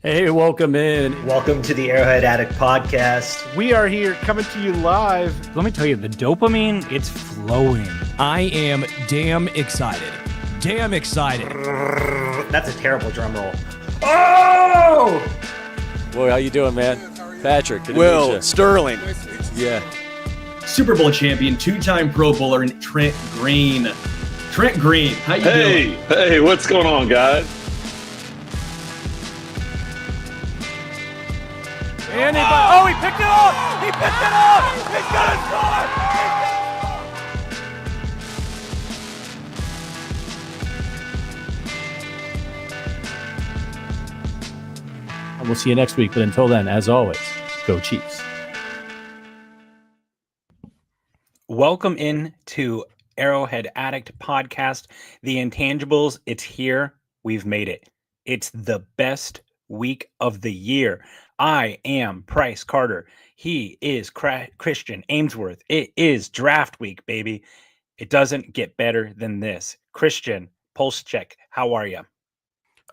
Hey, welcome in. Welcome to the Arrowhead Addict podcast. We are here coming to you live. Let me tell you, the dopamine, it's flowing. I am damn excited. Damn excited. That's a terrible drum roll. Oh! Boy, how you doing, man? Patrick. Will Sterling. Yeah. Super Bowl champion, two-time Pro Bowler, and Trent Green. Trent Green, how you doing? Hey, what's going on, guys? Oh, he picked it up! He picked it up! He's gonna score! And we'll see you next week, but until then, as always, go Chiefs. Welcome in to Arrowhead Addict podcast, the Intangibles. It's here. We've made it. It's the best week of the year. I am Price Carter. He is Christian Amesworth. It is draft week, baby. It doesn't get better than this. Christian, pulse check. How are you?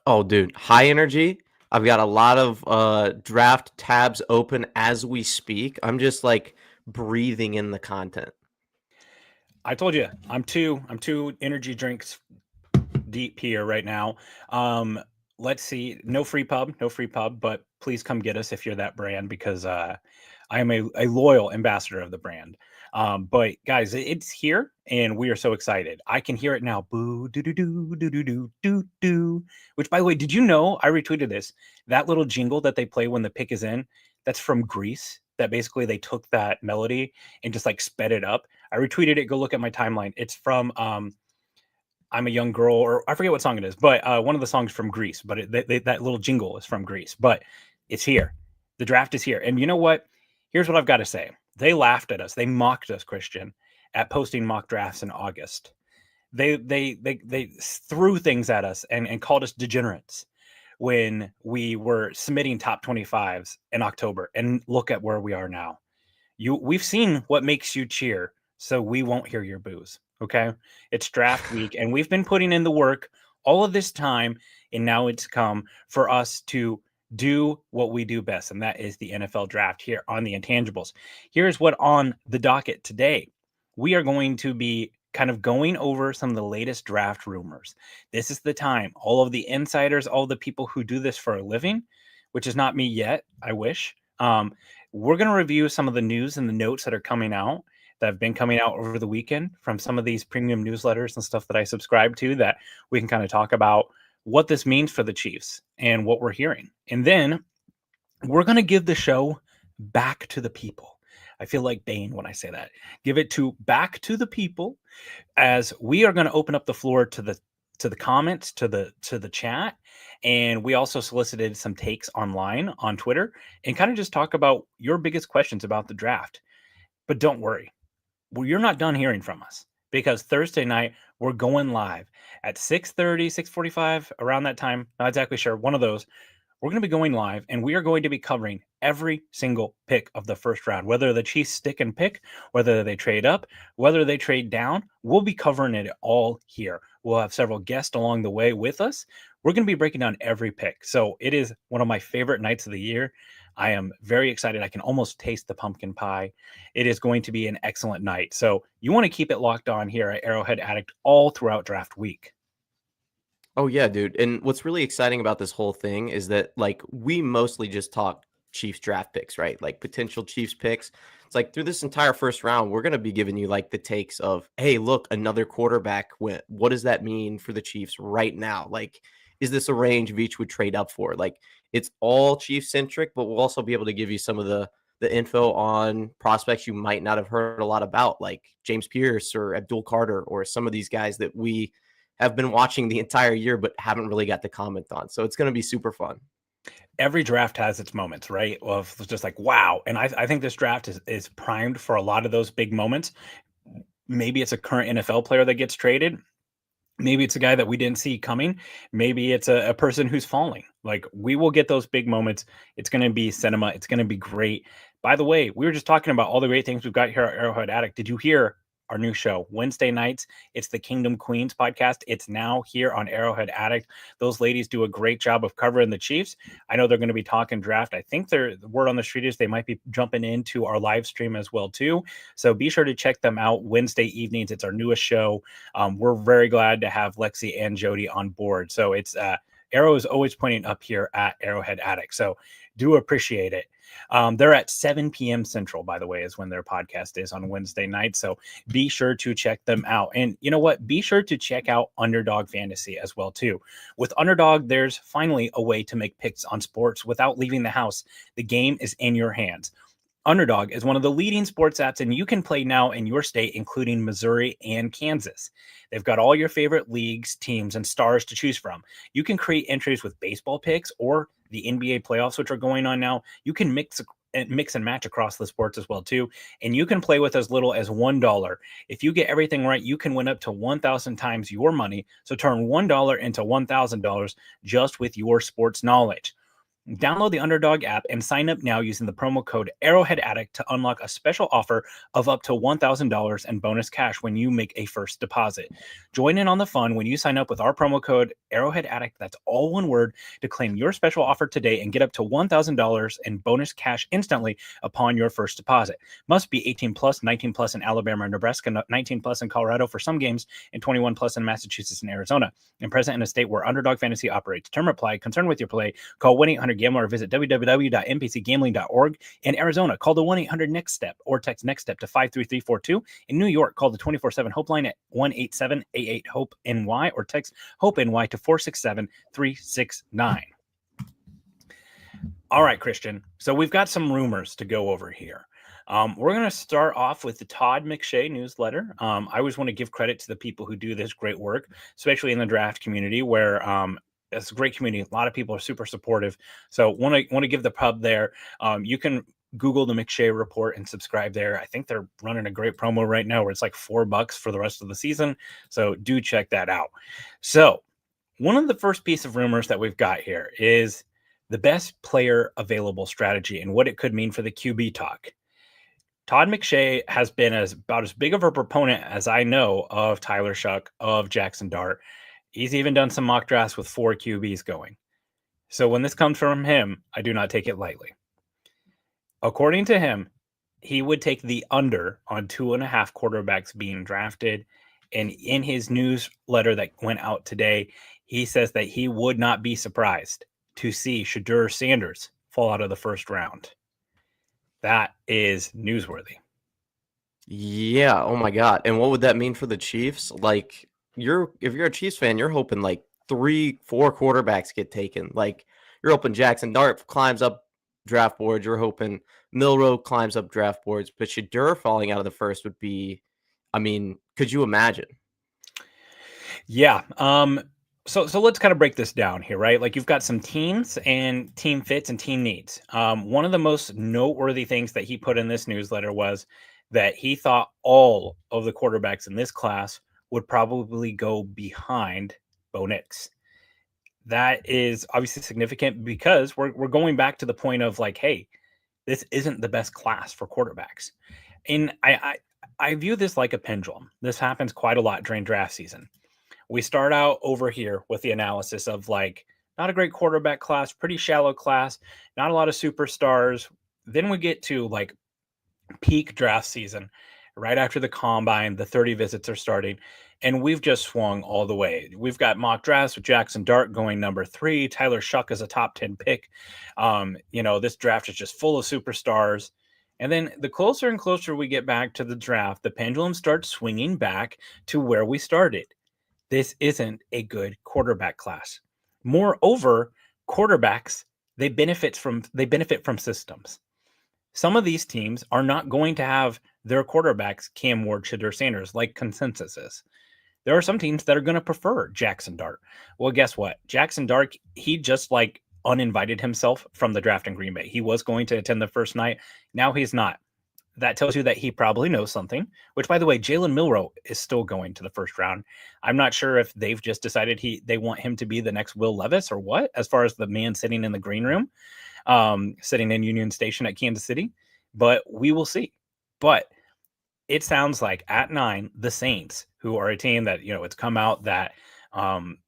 Oh, dude, high energy. I've got a lot of draft tabs open as we speak. I'm just like breathing in the content. I told you, I'm two energy drinks deep here right now. Let's see. No free pub, but please come get us if you're that brand, because I am a loyal ambassador of the brand. But guys, it's here and we are so excited. I can hear it now. Boo, doo, doo, doo, doo, doo, doo, doo, doo. Which, by the way, did you know, I retweeted this, that little jingle that they play when the pick is in, that's from Grease. That basically they took that melody and just like sped it up. I retweeted it. Go look at my timeline. It's from I'm a Young Girl, or I forget what song it is, but one of the songs from Grease. But that little jingle is from Grease. But it's here. The draft is here. And you know what? Here's what I've got to say. They laughed at us. They mocked us, Christian, at posting mock drafts in August. They threw things at us and called us degenerates when we were submitting top 25s in October. And look at where we are now. We've seen what makes you cheer, so we won't hear your boos. Okay, it's draft week, and we've been putting in the work all of this time, and now it's come for us to do what we do best, and that is the NFL draft here on the Intangibles. Here's what on the docket today. We are going to be kind of going over some of the latest draft rumors. This is the time. All of the insiders, all the people who do this for a living, which is not me yet, I wish. We're going to review some of the news and the notes that are coming out, that have been coming out over the weekend from some of these premium newsletters and stuff that I subscribe to, that we can kind of talk about what this means for the Chiefs and what we're hearing. And then we're going to give the show back to the people. I feel like Bane when I say that. Give it back to the people, as we are going to open up the floor to the comments, to the chat. And we also solicited some takes online on Twitter and kind of just talk about your biggest questions about the draft. But don't worry. Well, you're not done hearing from us, because Thursday night we're going live at 6:30, 6:45, around that time. Not exactly sure. One of those. We're going to be going live, and we are going to be covering every single pick of the first round, whether the Chiefs stick and pick, whether they trade up, whether they trade down. We'll be covering it all here. We'll have several guests along the way with us. We're going to be breaking down every pick. So it is one of my favorite nights of the year. I am very excited. I can almost taste the pumpkin pie. It is going to be an excellent night. So you want to keep it locked on here at Arrowhead Addict all throughout draft week. Oh, yeah, dude. And what's really exciting about this whole thing is that, like, we mostly just talk Chiefs draft picks, right? Like potential Chiefs picks. It's like through this entire first round, we're going to be giving you like the takes of, hey, look, another quarterback went. What does that mean for the Chiefs right now? Like, is this a range Veach would trade up for? Like, it's all Chiefs centric, but we'll also be able to give you some of the info on prospects you might not have heard a lot about, like James Pierce or Abdul Carter, or some of these guys that we have been watching the entire year but haven't really got to comment on. So it's going to be super fun. Every draft has its moments, right? Of just like, wow. And I think this draft is primed for a lot of those big moments. Maybe it's a current NFL player that gets traded. Maybe it's a guy that we didn't see coming. Maybe it's a person who's falling. Like, we will get those big moments. It's going to be cinema. It's going to be great. By the way, we were just talking about all the great things we've got here at Arrowhead Addict. Did you hear our new show. Wednesday nights, it's the Kingdom Queens podcast. It's now here on Arrowhead Addict. Those ladies do a great job of covering the Chiefs. I know they're going to be talking draft. I think the word on the street is they might be jumping into our live stream as well too. So be sure to check them out Wednesday evenings. It's our newest show. We're very glad to have Lexi and Jody on board. So it's Arrow is always pointing up here at Arrowhead Addict. So do appreciate it. They're at 7 p.m. Central, by the way, is when their podcast is on Wednesday night. So be sure to check them out. And you know what? Be sure to check out Underdog Fantasy as well, too. With Underdog, there's finally a way to make picks on sports without leaving the house. The game is in your hands. Underdog is one of the leading sports apps, and you can play now in your state, including Missouri and Kansas. They've got all your favorite leagues, teams, and stars to choose from. You can create entries with baseball picks or the NBA playoffs, which are going on now. You can mix and match across the sports as well, too. And you can play with as little as $1. If you get everything right, you can win up to 1,000 times your money. So turn $1 into $1,000 just with your sports knowledge. Download the Underdog app and sign up now using the promo code Arrowhead Addict to unlock a special offer of up to $1,000 in bonus cash when you make a first deposit. Join in on the fun when you sign up with our promo code Arrowhead Addict. That's all one word to claim your special offer today and get up to $1,000 in bonus cash instantly upon your first deposit. Must be 18 plus, 19 plus in Alabama and Nebraska, 19 plus in Colorado for some games, and 21 plus in Massachusetts and Arizona. And present in a state where Underdog Fantasy operates. Term apply. Concerned with your play, call 1-800-GAMBLER or visit www.npcgambling.org. In Arizona, call the 1-800-NEXT-STEP or text NEXT STEP to 53342. In New York, call the 24/7 Hope line at 1-8788-HOPE-NY or text HOPE-NY to 467-369. All right, Christian. So we've got some rumors to go over here. We're going to start off with the Todd McShay newsletter. I always want to give credit to the people who do this great work, especially in the draft community where it's a great community. A lot of people are super supportive. So want to give the pub there. You can Google the McShay report and subscribe there. I think they're running a great promo right now where it's like $4 for the rest of the season. So do check that out. So one of the first piece of rumors that we've got here is the best player available strategy and what it could mean for the QB talk. Todd McShay has been about as big of a proponent as I know of Tyler Shuck, of Jackson Dart. He's even done some mock drafts with 4 QBs going. So when this comes from him, I do not take it lightly. According to him, he would take the under on 2.5 quarterbacks being drafted. And in his newsletter that went out today, he says that he would not be surprised to see Shedeur Sanders fall out of the first round. That is newsworthy. Yeah. Oh my God. And what would that mean for the Chiefs? Like if you're a Chiefs fan, you're hoping like 3-4 quarterbacks get taken. Like you're hoping Jackson Dart climbs up draft boards. You're hoping Milroe climbs up draft boards. But Shedeur falling out of the first would be, I mean, could you imagine? Yeah. So let's kind of break this down here, right? Like you've got some teams and team fits and team needs. One of the most noteworthy things that he put in this newsletter was that he thought all of the quarterbacks in this class would probably go behind Bo Nix. That is obviously significant because we're going back to the point of like, hey, this isn't the best class for quarterbacks. And I view this like a pendulum. This happens quite a lot during draft season. We start out over here with the analysis of like not a great quarterback class, pretty shallow class, not a lot of superstars. Then we get to like peak draft season right after the combine, the 30 visits are starting, and we've just swung all the way. We've got mock drafts with Jackson Dart going number 3. Tyler Shuck is a top 10 pick. This draft is just full of superstars. And then the closer and closer we get back to the draft, the pendulum starts swinging back to where we started. This isn't a good quarterback class. Moreover, quarterbacks, they benefit from systems. Some of these teams are not going to have their quarterbacks Cam Ward, Shedeur Sanders, like consensus is. There are some teams that are going to prefer Jackson Dart. Well, guess what? Jackson Dart, he just like uninvited himself from the draft in Green Bay. He was going to attend the first night. Now he's not. That tells you that he probably knows something, which, by the way, Jalen Milroe is still going to the first round. I'm not sure if they've just decided they want him to be the next Will Levis or what, as far as the man sitting in the green room, sitting in Union Station at Kansas City, but we will see. But it sounds like at 9, the Saints, who are a team that, it's come out that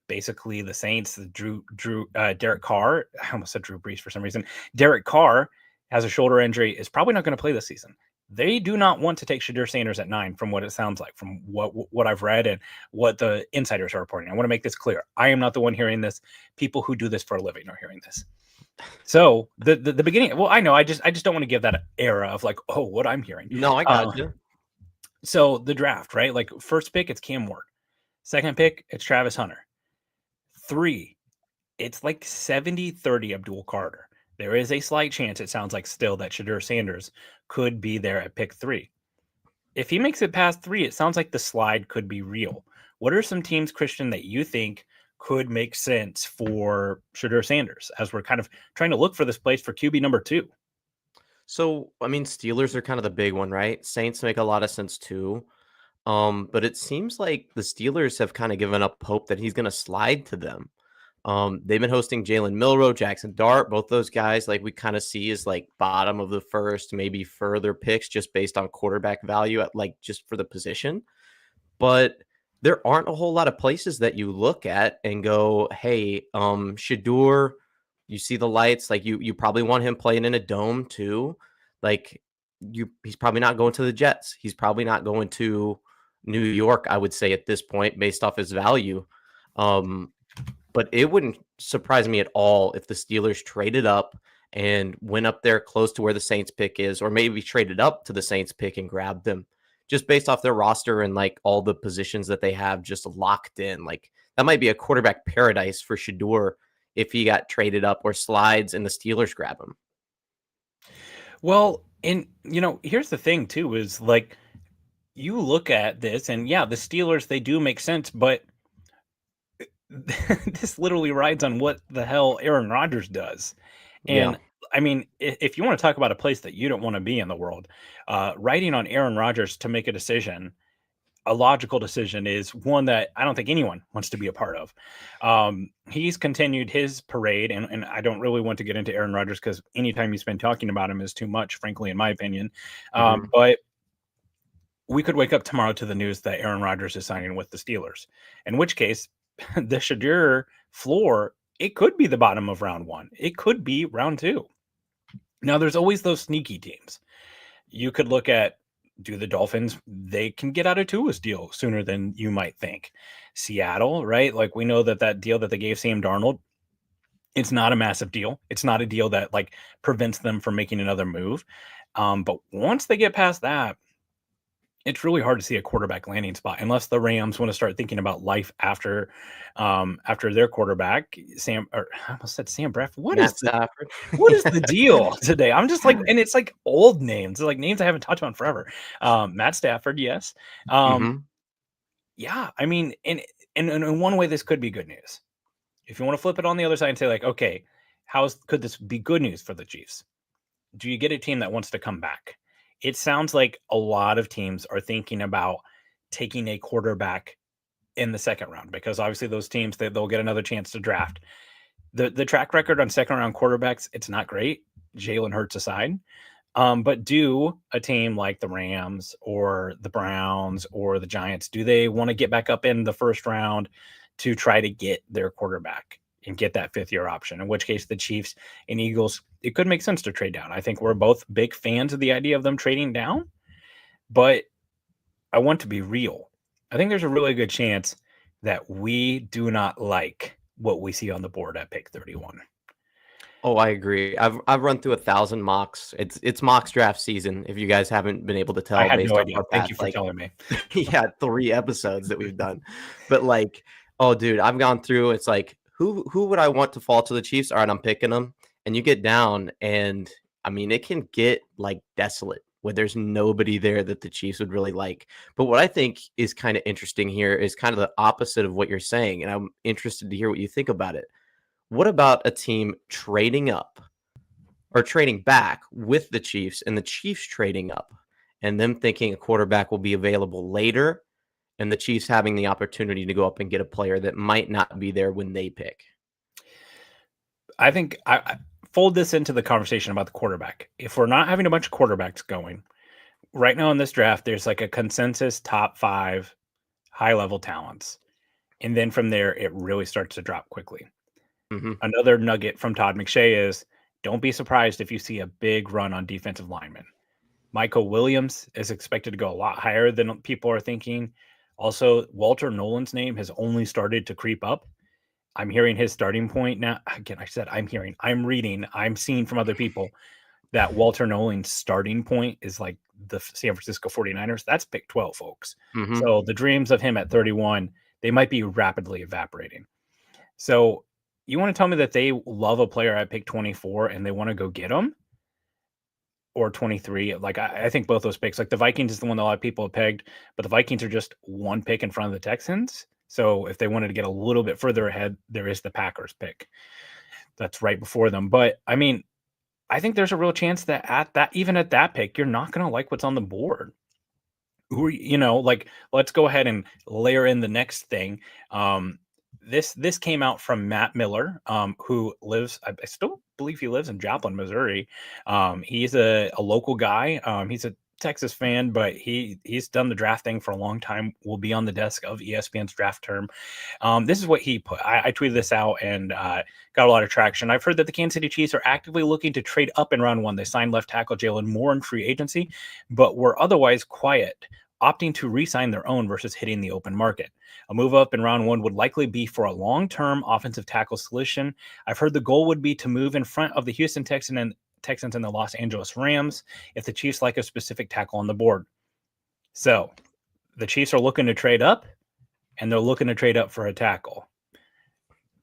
basically the Saints, Derek Carr, I almost said Drew Brees for some reason. Derek Carr has a shoulder injury, is probably not going to play this season. They do not want to take Shadir Sanders at 9, from what it sounds like, from what I've read and what the insiders are reporting. I want to make this clear. I am not the one hearing this. People who do this for a living are hearing this. So the beginning, well, I know, I just don't want to give that era of like, oh, what I'm hearing. No, I got you. So the draft, right? Like first pick, it's Cam Ward. Second pick, it's Travis Hunter. 3, it's like 70-30 Abdul Carter. There is a slight chance, it sounds like still, that Shadir Sanders could be there at pick 3. If he makes it past 3, it sounds like the slide could be real. What are some teams, Christian, that you think could make sense for Shadir Sanders as we're kind of trying to look for this place for QB number 2? So, I mean, Steelers are kind of the big one, right? Saints make a lot of sense too. But it seems like the Steelers have kind of given up hope that he's going to slide to them. They've been hosting Jalen Milroe, Jackson Dart, both those guys, like we kind of see as like bottom of the first, maybe further picks just based on quarterback value at like just for the position. But there aren't a whole lot of places that you look at and go, hey, Shadur, you see the lights, like you probably want him playing in a dome too. Like he's probably not going to the Jets. He's probably not going to New York, I would say at this point, based off his value. But it wouldn't surprise me at all if the Steelers traded up and went up there close to where the Saints pick is, or maybe traded up to the Saints pick and grabbed them just based off their roster and like all the positions that they have just locked in. Like that might be a quarterback paradise for Shadur if he got traded up or slides and the Steelers grab him. Well, and here's the thing too, is like you look at this and yeah, the Steelers, they do make sense, but this literally rides on what the hell Aaron Rodgers does. And Yeah. I mean, if you want to talk about a place that you don't want to be in the world, riding on Aaron Rodgers to make a decision, a logical decision, is one that I don't think anyone wants to be a part of. He's continued his parade, and I don't really want to get into Aaron Rodgers because anytime you spend talking about him is too much, frankly, in my opinion. But we could wake up tomorrow to the news that Aaron Rodgers is signing with the Steelers, in which case the Shadir floor, it could be the bottom of round 1. It could be round 2. Now, there's always those sneaky teams. You could look at, do the Dolphins, they can get out of Tua's deal sooner than you might think. Seattle, right? Like we know that deal that they gave Sam Darnold, it's not a massive deal. It's not a deal that like prevents them from making another move. But once they get past that, it's really hard to see a quarterback landing spot unless the Rams want to start thinking about life after their quarterback, I almost said Sam Bradford. What is the deal today? I'm just like, and it's like old names, like names I haven't talked about in forever. Matt Stafford, yes. Yeah, I mean, and in one way, this could be good news. If you want to flip it on the other side and say like, okay, could this be good news for the Chiefs? Do you get a team that wants to come back? It sounds like a lot of teams are thinking about taking a quarterback in the second round, because obviously those teams, they'll get another chance to draft. The track record on second round quarterbacks, it's not great, Jalen Hurts aside. But do a team like the Rams or the Browns or the Giants, do they want to get back up in the first round to try to get their quarterback and get that 5th-year option? In which case the Chiefs and Eagles, it could make sense to trade down. I think we're both big fans of the idea of them trading down, but I want to be real. I think there's a really good chance that we do not like what we see on the board at pick 31. Oh, I agree. I've run through 1,000 mocks. It's mocks draft season. If you guys haven't been able to tell, I had based no on idea. our Thank past, you for telling me. yeah, 3 episodes that we've done. But like, oh, dude, I've gone through. It's like, who would I want to fall to the Chiefs? All right, I'm picking them. And you get down, and I mean, it can get like desolate where there's nobody there that the Chiefs would really like. But what I think is kind of interesting here is kind of the opposite of what you're saying. And I'm interested to hear what you think about it. What about a team trading up or trading back with the Chiefs and the Chiefs trading up and them thinking a quarterback will be available later and the Chiefs having the opportunity to go up and get a player that might not be there when they pick? I think I fold this into the conversation about the quarterback. If we're not having a bunch of quarterbacks going, right now in this draft, there's like a consensus top 5 high-level talents. And then from there, it really starts to drop quickly. Mm-hmm. Another nugget from Todd McShay is don't be surprised if you see a big run on defensive linemen. Michael Williams is expected to go a lot higher than people are thinking. Also, Walter Nolan's name has only started to creep up. I'm hearing his starting point now. Again, I'm reading, I'm seeing from other people that Walter Nolan's starting point is like the San Francisco 49ers. That's pick 12, folks. Mm-hmm. So the dreams of him at 31, they might be rapidly evaporating. So you want to tell me that they love a player at pick 24 and they want to go get him? Or 23. Like, I think both those picks, like the Vikings is the one that a lot of people have pegged, but the Vikings are just one pick in front of the Texans. So if they wanted to get a little bit further ahead, there is the Packers pick that's right before them. But I mean, I think there's a real chance that even at that pick, you're not going to like what's on the board. Like, let's go ahead and layer in the next thing. This came out from Matt Miller, who lives, I still believe he lives in Joplin, Missouri. He's a local guy. He's a Texas fan, but he's done the draft thing for a long time, will be on the desk of ESPN's draft term. This is what he put. I tweeted this out and got a lot of traction. I've heard that the Kansas City Chiefs are actively looking to trade up in round 1. They signed left tackle Jalen Moore in free agency, but were otherwise quiet, opting to re-sign their own versus hitting the open market. A move up in round 1 would likely be for a long-term offensive tackle solution. I've heard the goal would be to move in front of the Houston Texans and the Los Angeles Rams if the Chiefs like a specific tackle on the board. So the Chiefs are looking to trade up, and they're looking to trade up for a tackle.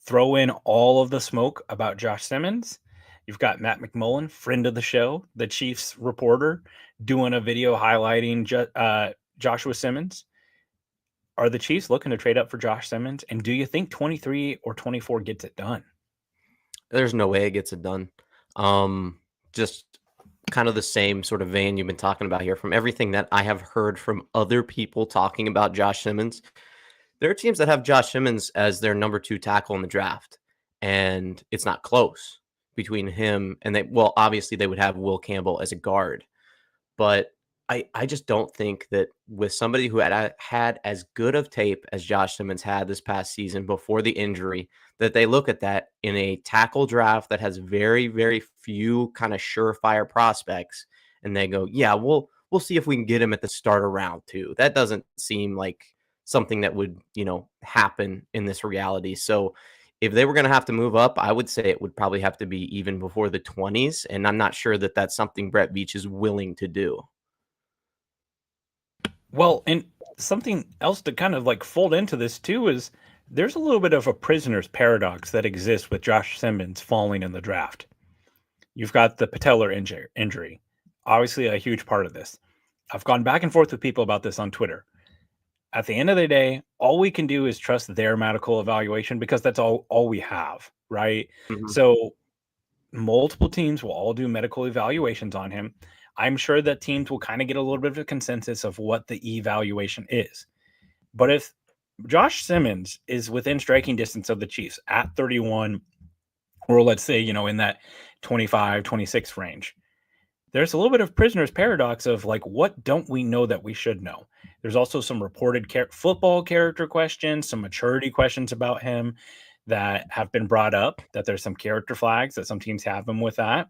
Throw in all of the smoke about Josh Simmons. You've got Matt McMullen, friend of the show, the Chiefs reporter, doing a video highlighting Joshua Simmons. Are the Chiefs looking to trade up for Josh Simmons? And do you think 23 or 24 gets it done? There's no way it gets it done. Just kind of the same sort of vein you've been talking about here. From everything that I have heard from other people talking about Josh Simmons, there are teams that have Josh Simmons as their number 2 tackle in the draft, and it's not close between him and obviously they would have Will Campbell as a guard, but I just don't think that with somebody who had as good of tape as Josh Simmons had this past season before the injury, that they look at that in a tackle draft that has very, very few kind of surefire prospects, and they go, yeah, we'll see if we can get him at the start of round 2. That doesn't seem like something that would, happen in this reality. So if they were going to have to move up, I would say it would probably have to be even before the 20s, and I'm not sure that that's something Brett Veach is willing to do. Well, and something else to kind of like fold into this too is there's a little bit of a prisoner's paradox that exists with Josh Simmons falling in the draft. You've got the patellar injury, obviously a huge part of this. I've gone back and forth with people about this on Twitter. At the end of the day, all we can do is trust their medical evaluation because that's all we have, right? Mm-hmm. So multiple teams will all do medical evaluations on him. I'm sure that teams will kind of get a little bit of a consensus of what the evaluation is. But if Josh Simmons is within striking distance of the Chiefs at 31, or let's say, in that 25, 26 range, there's a little bit of prisoner's paradox of like, what don't we know that we should know? There's also some reported football character questions, some maturity questions about him that have been brought up, that there's some character flags that some teams have him with that.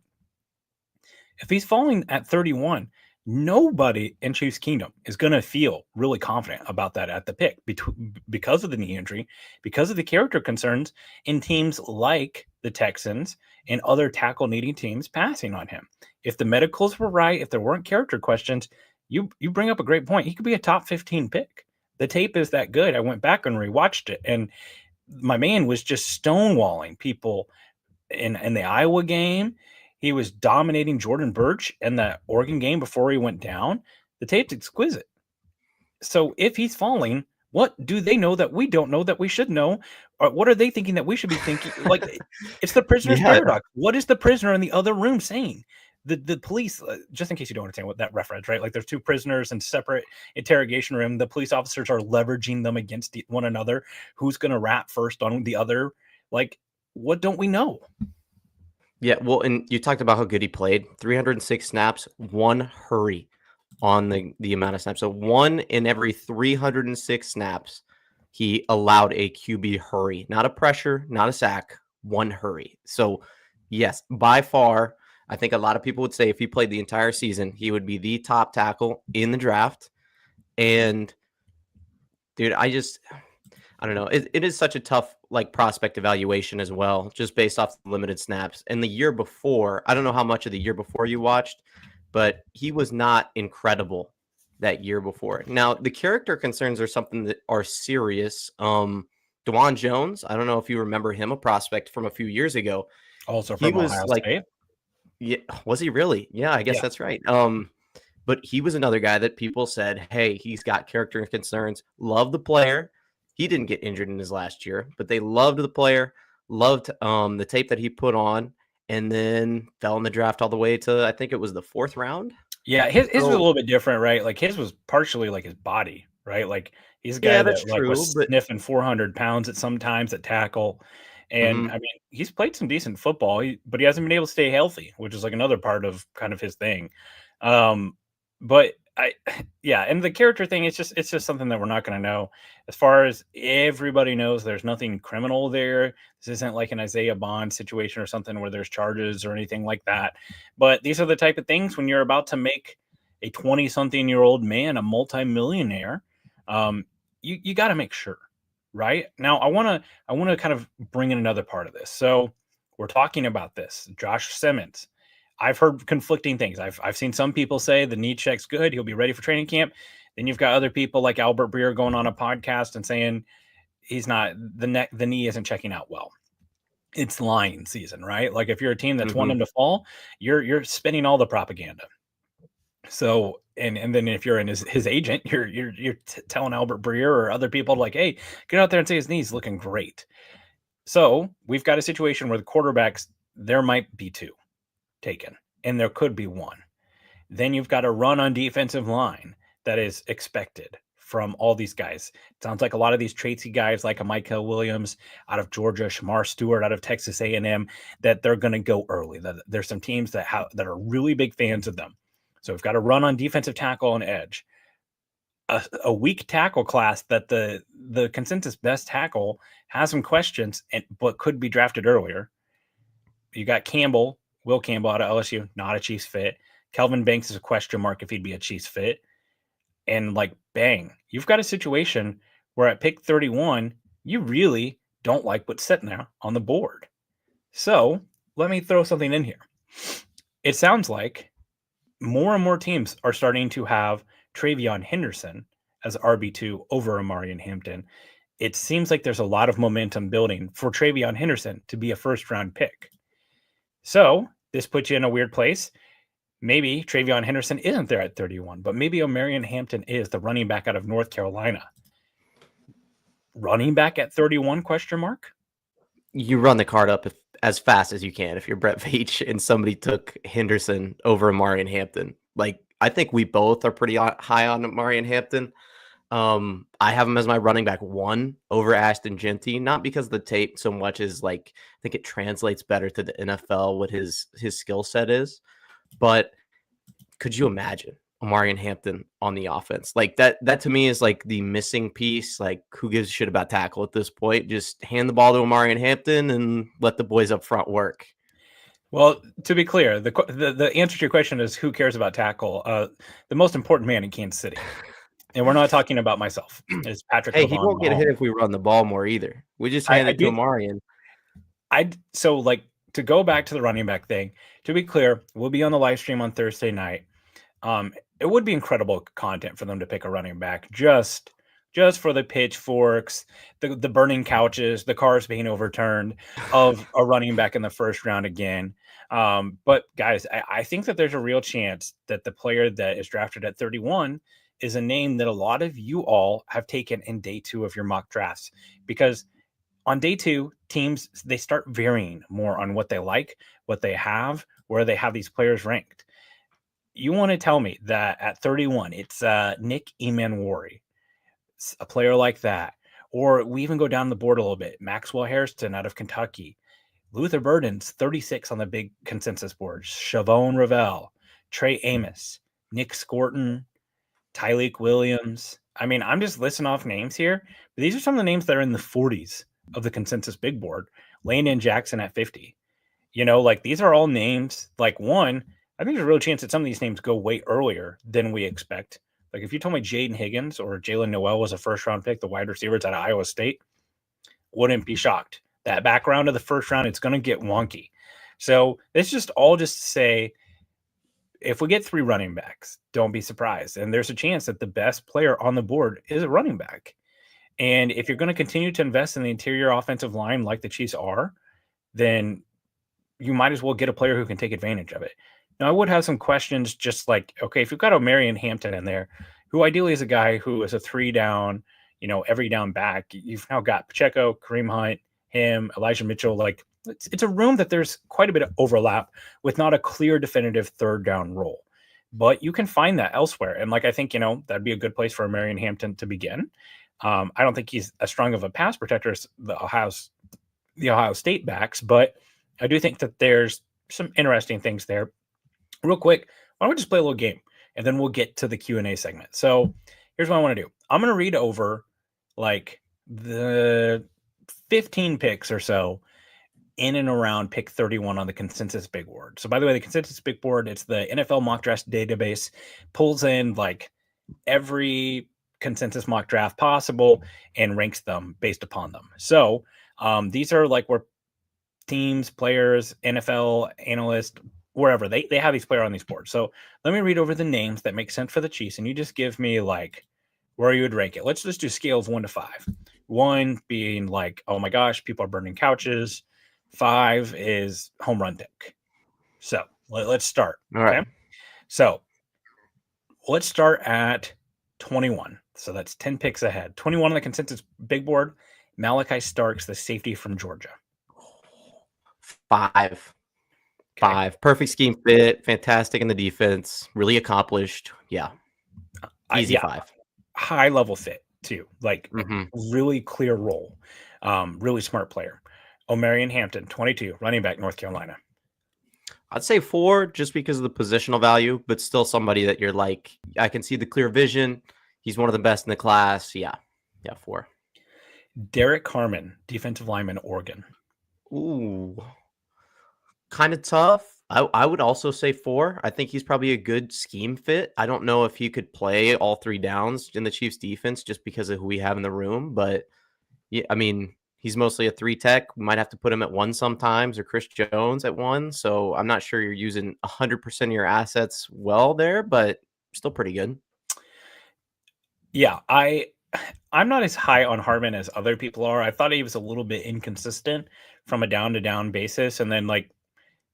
If he's falling at 31, nobody in Chiefs Kingdom is going to feel really confident about that at the pick because of the knee injury, because of the character concerns in teams like the Texans and other tackle needing teams passing on him. If the medicals were right, if there weren't character questions, you bring up a great point. He could be a top 15 pick. The tape is that good. I went back and rewatched it, and my man was just stonewalling people in the Iowa game. He was dominating Jordan Birch in that Oregon game before he went down. The tape's exquisite. So if he's falling, what do they know that we don't know that we should know? Or what are they thinking that we should be thinking? Like, it's the prisoner's paradox. What is the prisoner in the other room saying? The police, just in case you don't understand what that reference, right? Like, there's 2 prisoners in separate interrogation room. The police officers are leveraging them against one another. Who's going to rap first on the other? Like, what don't we know? Yeah, well, and you talked about how good he played. 306 snaps, 1 hurry. on the amount of snaps. So 1 in every 306 snaps, he allowed a QB hurry, not a pressure, not a sack, one hurry. So yes, by far, I think a lot of people would say if he played the entire season, he would be the top tackle in the draft. And dude, I don't know. It is such a tough like prospect evaluation as well, just based off the limited snaps. And the year before, I don't know how much of the year before you watched, but he was not incredible that year before. Now, the character concerns are something that are serious. DeJuan Jones, I don't know if you remember him, a prospect from a few years ago. Also He from was Ohio like, State. yeah, was he really? Yeah, I guess Yeah. that's right. But he was another guy that people said, hey, he's got character concerns. Love the player. He didn't get injured in his last year, but they loved the player, loved the tape that he put on, and then fell in the draft all the way to, I think it was the 4th round. Yeah, his was a So- little bit different, right? Like his was partially like his body, right? Like he's a guy Yeah, that's that like was true, but- sniffing 400 pounds at sometimes at tackle. And I mean, he's played some decent football, but he hasn't been able to stay healthy, which is like another part of kind of his thing. But yeah, and the character thing, it's just something that we're not going to know. As far as everybody knows, there's nothing criminal there. This isn't like an Isaiah Bond situation or something where there's charges or anything like that. But these are the type of things when you're about to make a 20-something-year-old man a multimillionaire, you got to make sure, right? Now, I want to kind of bring in another part of this. So we're talking about this, Josh Simmons. I've heard conflicting things. I've seen some people say the knee check's good. He'll be ready for training camp. Then you've got other people like Albert Breer going on a podcast and saying he's not, the knee isn't checking out well. It's lying season, right? Like if you're a team that's wanting to fall, you're spinning all the propaganda. So and then if you're in his agent, you're telling Albert Breer or other people like, hey, get out there and say his knee's looking great. So we've got a situation where the quarterbacks, there might be 2 taken, and there could be 1. Then you've got a run on defensive line that is expected from all these guys. It sounds like a lot of these traitsy guys like a Michael Williams out of Georgia, Shamar Stewart out of Texas A&M, that they're going to go early. There's some teams that are really big fans of them. So we've got a run on defensive tackle and edge. A weak tackle class that the consensus best tackle has some questions, but could be drafted earlier. You got Will Campbell out of LSU, not a Chiefs fit. Kelvin Banks is a question mark if he'd be a Chiefs fit. And like, bang, you've got a situation where at pick 31, you really don't like what's sitting there on the board. So let me throw something in here. It sounds like more and more teams are starting to have Travion Henderson as RB2 over Amarian Hampton. It seems like there's a lot of momentum building for Travion Henderson to be a first-round pick. So this puts you in a weird place. Maybe Travion Henderson isn't there at 31, but maybe Amarian Hampton is the running back out of North Carolina. Running back at 31, question mark? You run the card up as fast as you can if you're Brett Veach and somebody took Henderson over Amarian Hampton. Like, I think we both are pretty high on Amarian Hampton. I have him as my running back 1 over Ashton Genty, not because of the tape so much as like I think it translates better to the NFL what his skill set is. But could you imagine Amarian Hampton on the offense? Like that to me is like the missing piece. Like, who gives a shit about tackle at this point? Just hand the ball to Amarian Hampton and let the boys up front work. Well, to be clear, the answer to your question is who cares about tackle? The most important man in Kansas City. And we're not talking about myself. It's Patrick. Hey, he won't get hit if we run the ball more either. We just hand it to Amarian. So like, to go back to the running back thing, to be clear, we'll be on the live stream on Thursday night. It would be incredible content for them to pick a running back just for the pitchforks, the burning couches, the cars being overturned of a running back in the first round again. But guys, I think that there's a real chance that the player that is drafted at 31 is a name that a lot of you all have taken in day 2 of your mock drafts, because on day 2, teams, they start varying more on what they like, what they have, where they have these players ranked. You want to tell me that at 31, it's Nick Emanwari, a player like that, or we even go down the board a little bit, Maxwell Hairston out of Kentucky, Luther Burden's 36 on the big consensus board, Shavon Ravel, Trey Amos, Nick Scorton, Tyleek Williams. I mean, I'm just listing off names here. But these are some of the names that are in the 40s of the consensus big board. Landon Jackson at 50. Like these are all names. Like one, I think there's a real chance that some of these names go way earlier than we expect. Like if you told me Jaden Higgins or Jalen Noel was a first round pick, the wide receivers out of Iowa State, wouldn't be shocked. That background of the first round, it's going to get wonky. So it's just all just to say, if we get 3 running backs, don't be surprised. And there's a chance that the best player on the board is a running back. And if you're going to continue to invest in the interior offensive line like the Chiefs are, then you might as well get a player who can take advantage of it. Now, I would have some questions just like, okay, if you've got O'Marion Hampton in there, who ideally is a guy who is a 3-down, every down back, you've now got Pacheco, Kareem Hunt, him, Elijah Mitchell. Like it's a room that there's quite a bit of overlap with not a clear, definitive 3rd down role. But you can find that elsewhere. And like I think, that'd be a good place for O'Marion Hampton to begin. I don't think he's as strong of a pass protector as the Ohio State backs, but I do think that there's some interesting things there. Real quick, why don't we just play a little game and then we'll get to the Q&A segment. So here's what I want to do. I'm going to read over like the 15 picks or so in and around pick 31 on the consensus big board. So by the way, the consensus big board, it's the NFL mock draft database, pulls in like every consensus mock draft possible and ranks them based upon them. So these are like where teams, players, NFL analysts, wherever they have these players on these boards. So let me read over the names that make sense for the Chiefs, and you just give me like where you would rank it. Let's just do scale of 1 to 5. 1 being like, oh my gosh, people are burning couches. 5 is home run pick. So let's start. All right. Okay. So let's start at 21. So that's 10 picks ahead. 21 on the consensus big board. Malachi Starks, the safety from Georgia. 5. Okay. 5. Perfect scheme fit. Fantastic in the defense. Really accomplished. Yeah. Easy 5. High level fit too. Like really clear role. Really smart player. O'Marion Hampton, 22, running back, North Carolina. I'd say 4 just because of the positional value, but still somebody that you're like, I can see the clear vision. He's one of the best in the class. Yeah. 4. Derek Harmon, defensive lineman, Oregon. Ooh. Kind of tough. I would also say 4. I think he's probably a good scheme fit. I don't know if he could play all 3 downs in the Chiefs defense just because of who we have in the room. But yeah, I mean, he's mostly a 3 tech. We might have to put him at 1 sometimes or Chris Jones at 1. So I'm not sure you're using 100% of your assets well there, but still pretty good. Yeah, I'm not as high on Harmon as other people are. I thought he was a little bit inconsistent from a down-to-down basis. And then like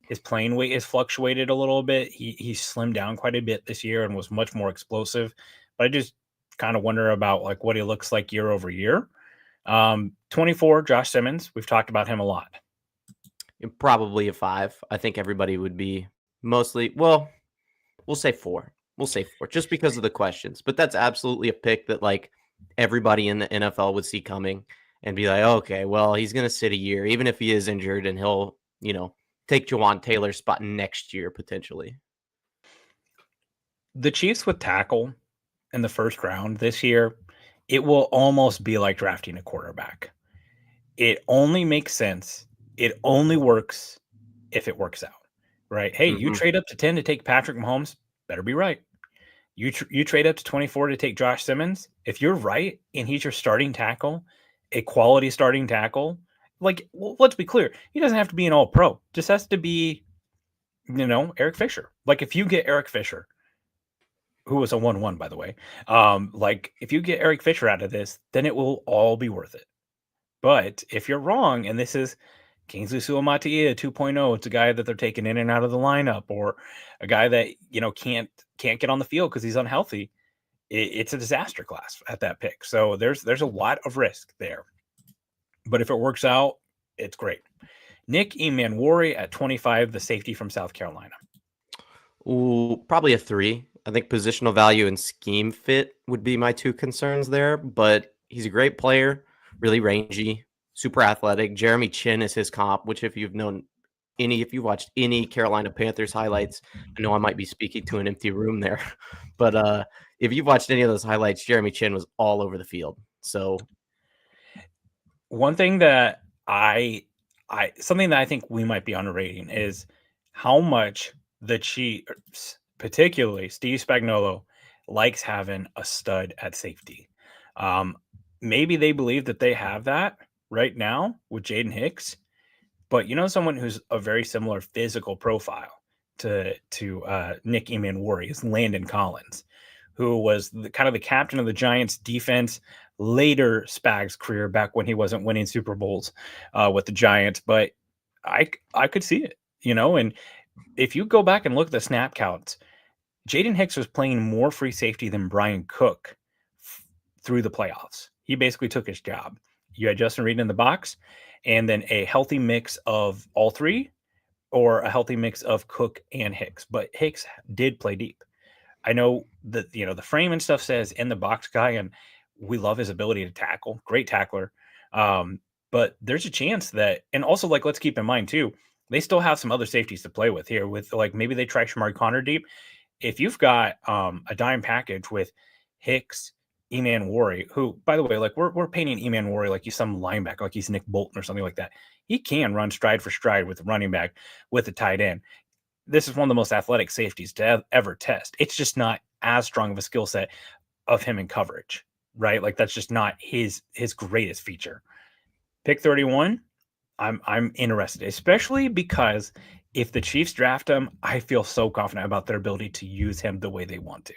his playing weight has fluctuated a little bit. He slimmed down quite a bit this year and was much more explosive. But I just kind of wonder about like what he looks like year over year. 24, Josh Simmons. We've talked about him a lot. Probably a 5. I think everybody would be mostly, well, we'll say 4. We'll say 4 just because of the questions. But that's absolutely a pick that like everybody in the NFL would see coming and be like, okay, well, he's going to sit a year, even if he is injured, and he'll, take Jawan Taylor's spot next year, potentially. The Chiefs with tackle in the first round this year, it will almost be like drafting a quarterback. It only makes sense. It only works if it works out, right? Hey, you trade up to 10 to take Patrick Mahomes, better be right. You trade up to 24 to take Josh Simmons. If you're right and he's your starting tackle, a quality starting tackle, like, well, let's be clear, he doesn't have to be an all-pro. Just has to be, Eric Fisher. Like if you get Eric Fisher, who was a 1-1, by the way, like if you get Eric Fisher out of this, then it will all be worth it. But if you're wrong, and this is Kingsley Suamataia 2.0, it's a guy that they're taking in and out of the lineup, or a guy that can't get on the field because he's unhealthy, it's a disaster class at that pick. So there's a lot of risk there. But if it works out, it's great. Nick Emanwari at 25, the safety from South Carolina. Ooh, probably a 3. I think positional value and scheme fit would be my 2 concerns there, but he's a great player, really rangy, super athletic. Jeremy Chin is his comp, which if you've known if you watched any Carolina Panthers highlights, I know I might be speaking to an empty room there, but if you've watched any of those highlights, Jeremy Chin was all over the field. So one thing that something that I think we might be underrating is how much the Chiefs, particularly Steve Spagnuolo, likes having a stud at safety. Maybe they believe that they have that right now with Jaden Hicks, but someone who's a very similar physical profile to Nick Emanwari is Landon Collins, who was kind of the captain of the Giants defense later Spags career back when he wasn't winning Super Bowls with the Giants. But I could see it, and if you go back and look at the snap counts, Jaden Hicks was playing more free safety than Brian Cook through the playoffs. He basically took his job. You had Justin Reed in the box, and then a healthy mix of all three, or a healthy mix of Cook and Hicks. But Hicks did play deep. I know that the frame and stuff says in the box guy, and we love his ability to tackle. Great tackler. But there's a chance that, and also let's keep in mind too, they still have some other safeties to play with here. With maybe they try Shamari Connor deep. If you've got a dime package with Hicks, Emanwari, who, by the way, we're painting Emanwari like he's some linebacker, like he's Nick Bolton or something like that. He can run stride for stride with the running back, with the tight end. This is one of the most athletic safeties to ever test. It's just not as strong of a skill set of him in coverage, right? That's just not his greatest feature. Pick 31, I'm interested, especially because if the Chiefs draft him, I feel so confident about their ability to use him the way they want to.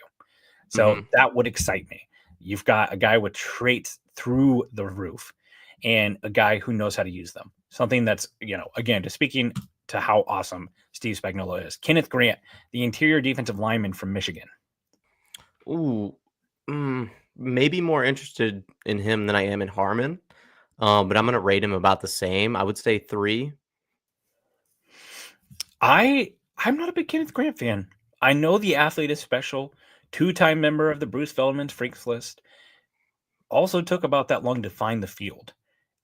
So that would excite me. You've got a guy with traits through the roof and a guy who knows how to use them. Something that's, again, just speaking to how awesome Steve Spagnuolo is. Kenneth Grant, the interior defensive lineman from Michigan. Ooh, maybe more interested in him than I am in Harmon, but I'm going to rate him about the same. I would say 3. I'm not a big Kenneth Grant fan. I know the athlete is special. 2-time member of the Bruce Feldman's Freaks List. Also took about that long to find the field.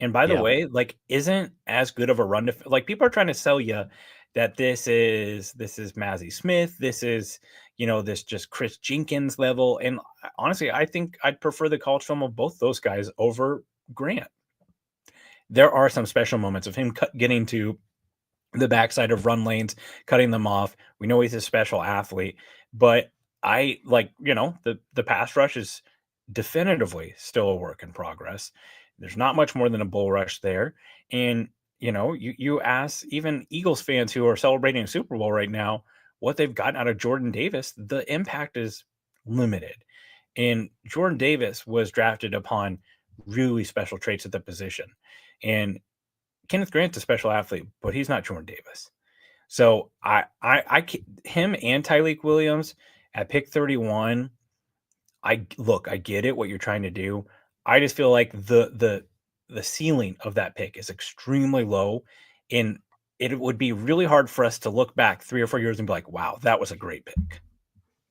And by the way, isn't as good of a run to people are trying to sell you that this is Mazi Smith, this is this just Chris Jenkins level. And honestly, I think I'd prefer the college film of both those guys over Grant. There are some special moments of him getting to the backside of run lanes, cutting them off. We know he's a special athlete, but I the pass rush is definitively still a work in progress. There's not much more than a bull rush there. And, you ask even Eagles fans who are celebrating a Super Bowl right now, what they've gotten out of Jordan Davis, the impact is limited. And Jordan Davis was drafted upon really special traits at the position. And Kenneth Grant's a special athlete, but he's not Jordan Davis. So him and Tyleik Williams at pick 31, I get it, what you're trying to do. I just feel like the ceiling of that pick is extremely low, and it would be really hard for us to look back 3 or 4 years and be like, wow, that was a great pick.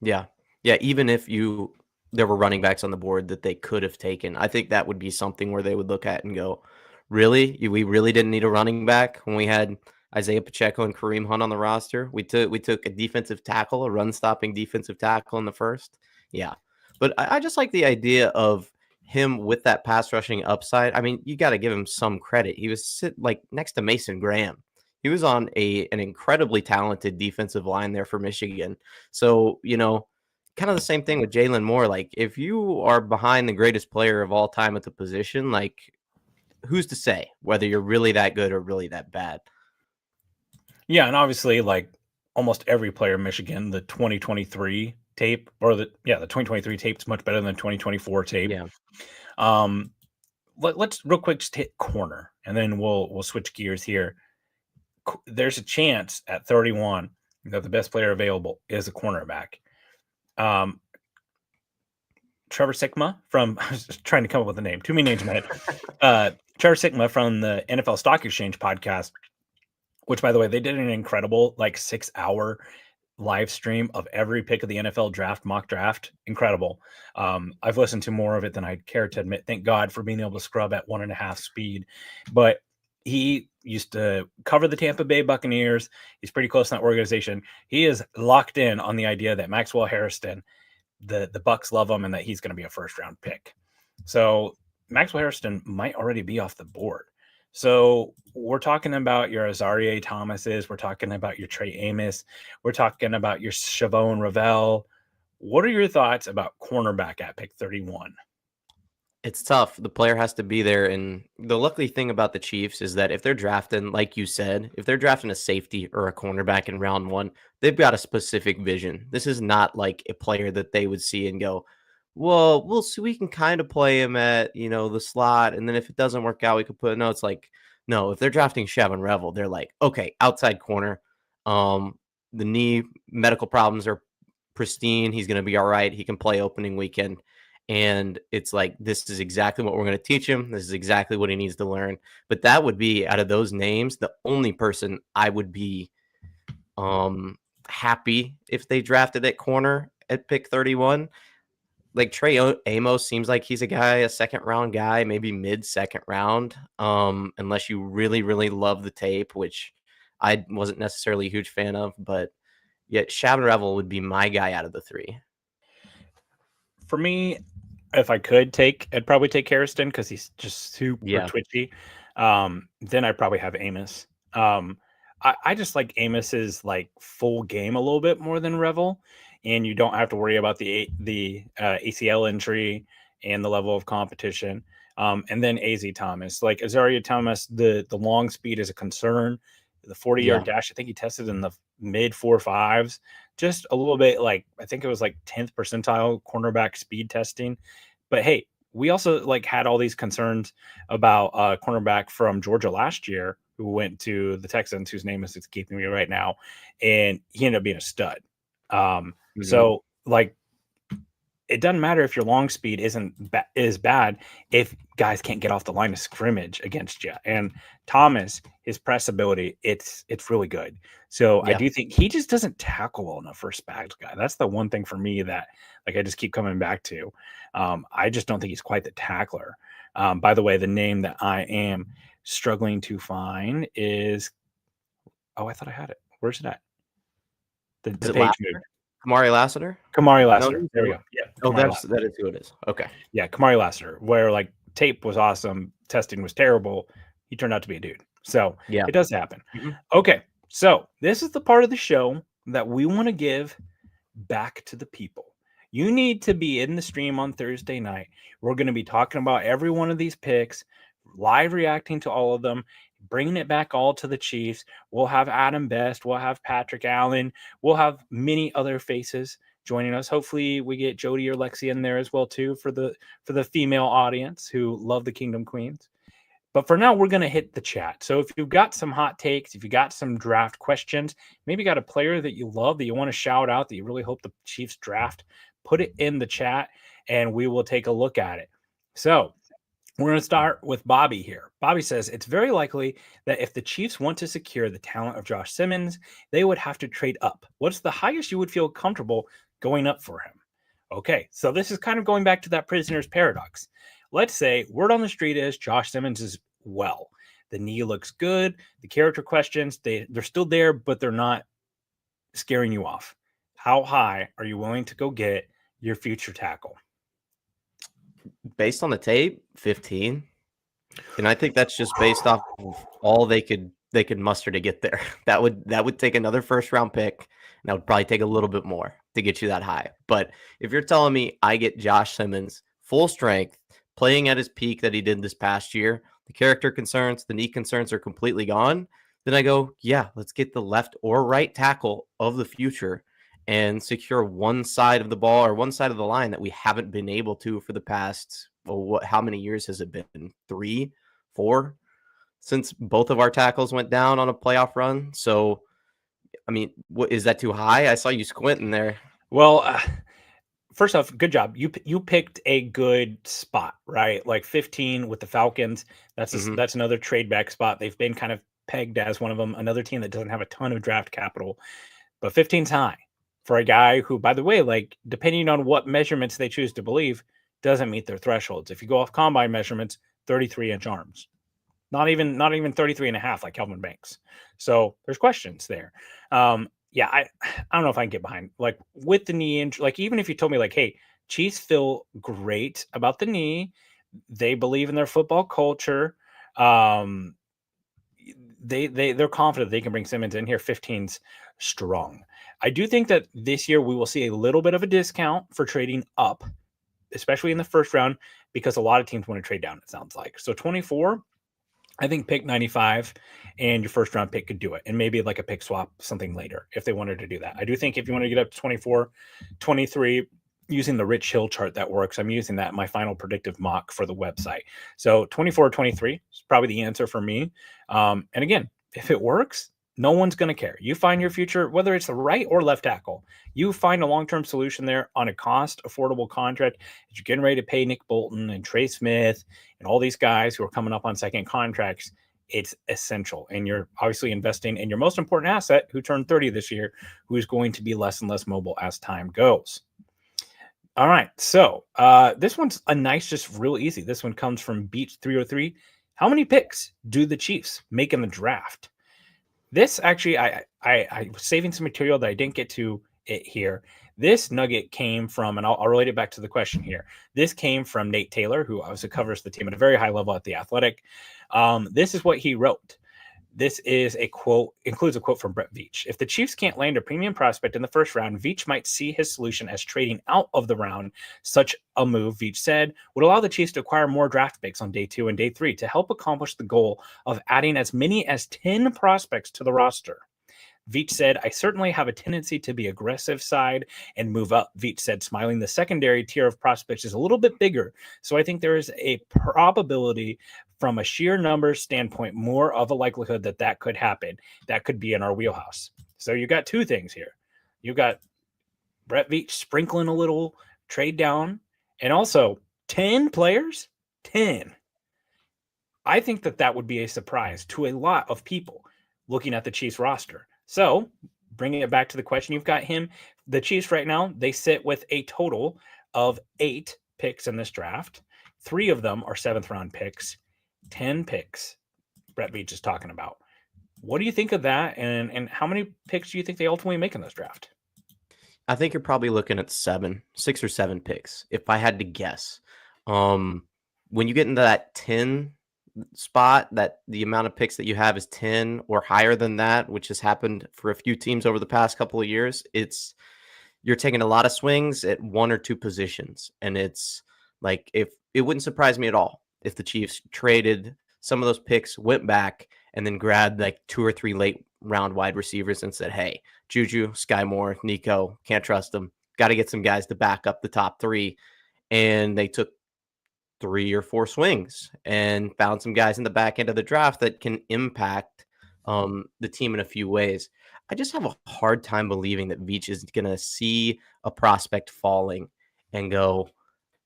Yeah. Even if there were running backs on the board that they could have taken, I think that would be something where they would look at and go, really? We really didn't need a running back when we had Isaiah Pacheco and Kareem Hunt on the roster. We took a defensive tackle, a run-stopping defensive tackle in the first. Yeah. But I just like the idea of him with that pass rushing upside. I mean, you got to give him some credit. He was next to Mason Graham. He was on an incredibly talented defensive line there for Michigan. So, kind of the same thing with Jalen Moore. If you are behind the greatest player of all time at the position, who's to say whether you're really that good or really that bad? Yeah, and obviously, almost every player in Michigan, the 2023 tape, or the 2023 tape is much better than the 2024 tape. Yeah. Let's real quick just hit corner, and then we'll switch gears here. There's a chance at 31 that the best player available is a cornerback. Trevor Sikma from, I was just trying to come up with a name. Too many names in my head. Trevor Sikma from the NFL Stock Exchange podcast, which, by the way, they did an incredible 6-hour live stream of every pick of the NFL draft, mock draft. Incredible. I've listened to more of it than I care to admit. Thank God for being able to scrub at 1.5 speed. But He used to cover the Tampa Bay Buccaneers. He's pretty close to that organization. He is locked in on the idea that Maxwell Hairston, the Bucks love him and that he's going to be a first-round pick. So Maxwell Hairston might already be off the board. So we're talking about your Azarie Thomases. We're talking about your Trey Amos. We're talking about your Chavon Ravel. What are your thoughts about cornerback at pick 31? It's tough. The player has to be there. And the lucky thing about the Chiefs is that if they're drafting, like you said, if they're drafting a safety or a cornerback in round 1, they've got a specific vision. This is not like a player that they would see and go, well, we'll see. We can kind of play him at, the slot. And then if it doesn't work out, we could put, no, it's like, no, if they're drafting Chavon Revel, they're like, okay, outside corner. The knee medical problems are pristine. He's going to be all right. He can play opening weekend. And it's like, this is exactly what we're going to teach him. This is exactly what he needs to learn. But that would be, out of those names, the only person I would be happy if they drafted at corner at pick 31. Like Trey Amos seems like he's a second round guy, maybe mid second round. Unless you really, really love the tape, which I wasn't necessarily a huge fan of. But yet Chavon Revel would be my guy out of the 3. For me, if I could I'd probably take Hairston because he's just super twitchy. Then I'd probably have Amos. I just like Amos's like full game a little bit more than Revel, and you don't have to worry about the ACL injury and the level of competition. And then AZ Thomas, like Azarie Thomas, the long speed is a concern. The 40-yard dash, I think he tested in the mid 4.5s. Just a little bit like, I think it was like 10th percentile cornerback speed testing. But hey, we also like had all these concerns about a cornerback from Georgia last year who went to the Texans, whose name is escaping me right now, and he ended up being a stud. So like, it doesn't matter if your long speed is bad if guys can't get off the line of scrimmage against you. And Thomas, his press ability, it's really good. So I do think he just doesn't tackle well enough for a Spags guy. That's the one thing for me that like I just keep coming back to. I just don't think he's quite the tackler. By the way, the name that I am struggling to find is I thought I had it. Where's it at? The page moved. Kamari Lassiter? Kamari Lassiter. There we go. Yeah. That is who it is. Okay. Yeah, Kamari Lassiter, where like tape was awesome, testing was terrible. He turned out to be a dude. So it does happen. Okay. So this is the part of the show that we want to give back to the people. You need to be in the stream on Thursday night. We're going to be talking about every one of these picks, live reacting to all of them, bringing it back all to the Chiefs. We'll have Adam Best. We'll have Patrick Allen. We'll have many other faces joining us. Hopefully we get Jody or Lexi in there as well too for the female audience who love the Kingdom Queens. But for now, we're going to hit the chat. So if you've got some hot takes, if you got some draft questions, maybe got a player that you love that you want to shout out that you really hope the Chiefs draft, put it in the chat and we will take a look at it. So we're going to start with Bobby here. Bobby says, it's very likely that if the Chiefs want to secure the talent of Josh Simmons, they would have to trade up. What's the highest you would feel comfortable going up for him? Okay, so this is kind of going back to that prisoner's paradox. Let's say word on the street is Josh Simmons is well. The knee looks good. The character questions, they're still there, but they're not scaring you off. How high are you willing to go get your future tackle? Based on the tape, 15. And I think that's just based off of all they could muster to get there. That would take another first round pick, and that would probably take a little bit more to get you that high. But if you're telling me I get Josh Simmons full strength, playing at his peak that he did this past year, the character concerns, the knee concerns are completely gone, then I go, yeah, let's get the left or right tackle of the future and secure one side of the ball or one side of the line that we haven't been able to for the past, how many years has it been? 3, 4 since both of our tackles went down on a playoff run. So, I mean, is that too high? I saw you squinting there. Well, first off, good job. You picked a good spot, right? Like 15 with the Falcons. That's another trade back spot. They've been kind of pegged as one of them, another team that doesn't have a ton of draft capital, but 15's high for a guy who, by the way, like depending on what measurements they choose to believe, doesn't meet their thresholds. If you go off combine measurements, 33-inch arms. Not even 33 and a half like Calvin Banks. So there's questions there. Yeah, I don't know if I can get behind like with the knee injury. Like even if you told me like, hey, Chiefs feel great about the knee, they believe in their football culture. They're confident they can bring Simmons in here. 15's strong. I do think that this year we will see a little bit of a discount for trading up, especially in the first round, because a lot of teams want to trade down, it sounds like. So 24, I think pick 95 and your first round pick could do it. And maybe like a pick swap something later if they wanted to do that. I do think if you want to get up to 24, 23, using the Rich Hill chart that works, I'm using that in my final predictive mock for the website. So 24, 23 is probably the answer for me. And again, if it works, no one's going to care. You find your future, whether it's the right or left tackle, you find a long-term solution there on a cost affordable contract. You're getting ready to pay Nick Bolton and Trey Smith and all these guys who are coming up on second contracts. It's essential. And you're obviously investing in your most important asset who turned 30 this year, who is going to be less and less mobile as time goes. All right. So this one's a nice, just real easy. This one comes from Beach 303. How many picks do the Chiefs make in the draft? This actually, I was saving some material that I didn't get to it here. This nugget came from, and I'll relate it back to the question here. This came from Nate Taylor, who obviously covers the team at a very high level at The Athletic. This is what he wrote. This is a quote, includes a quote from Brett Veach. If the Chiefs can't land a premium prospect in the first round, Veach might see his solution as trading out of the round. Such a move, Veach said, would allow the Chiefs to acquire more draft picks on day 2 and day 3 to help accomplish the goal of adding as many as 10 prospects to the roster. Veach said, I certainly have a tendency to be aggressive side and move up. Veach said, smiling, the secondary tier of prospects is a little bit bigger. So I think there is a probability from a sheer numbers standpoint, more of a likelihood that that could happen. That could be in our wheelhouse. So you got two things here. You got Brett Veach sprinkling a little trade down and also 10 players, 10. I think that that would be a surprise to a lot of people looking at the Chiefs roster. So bringing it back to the question, you've got him. The Chiefs right now, they sit with a total of 8 picks in this draft. 3 of them are 7th round picks, 10 picks Brett Veach is talking about. What do you think of that? And how many picks do you think they ultimately make in this draft? I think you're probably looking at 6 or 7 picks, if I had to guess. When you get into that 10 spot, that the amount of picks that you have is 10 or higher than that, which has happened for a few teams over the past couple of years, you're taking a lot of swings at 1 or 2 positions. And it's like, if it wouldn't surprise me at all if the Chiefs traded some of those picks, went back and then grabbed like 2 or 3 late round wide receivers and said, hey, Juju, Sky Moore, Nico, can't trust them. Got to get some guys to back up the top 3. And they took 3 or 4 swings and found some guys in the back end of the draft that can impact the team in a few ways. I just have a hard time believing that Veach is going to see a prospect falling and go,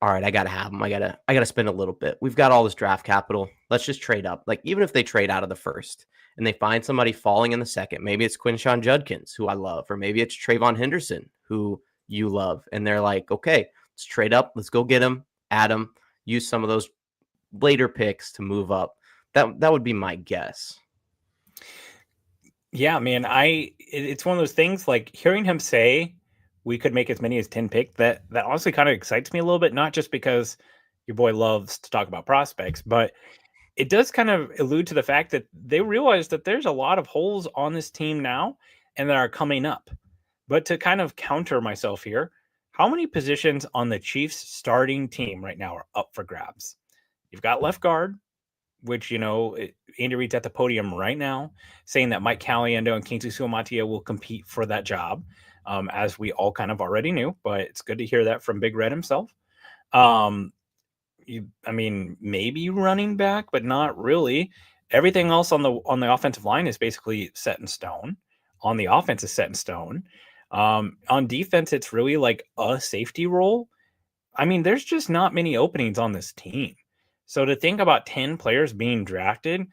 all right, I got to have him. I got to spend a little bit. We've got all this draft capital. Let's just trade up. Like, even if they trade out of the first and they find somebody falling in the second, maybe it's Quinshawn Judkins, who I love, or maybe it's Trayvon Henderson, who you love. And they're like, okay, let's trade up. Let's go get him, add him, use some of those later picks to move up. That would be my guess. Yeah, man, it's one of those things, like hearing him say we could make as many as 10 picks, that honestly kind of excites me a little bit, not just because your boy loves to talk about prospects, but it does kind of allude to the fact that they realize that there's a lot of holes on this team now and that are coming up. But to kind of counter myself here, how many positions on the Chiefs starting team right now are up for grabs? You've got left guard, which, Andy Reid's at the podium right now saying that Mike Caliendo and Kingsley Suamataia will compete for that job, as we all kind of already knew, but it's good to hear that from Big Red himself. Maybe running back, but not really. Everything else on the offensive line is basically set in stone. On the offense is set in stone. On defense, it's really like a safety role. I mean, there's just not many openings on this team. So to think about 10 players being drafted,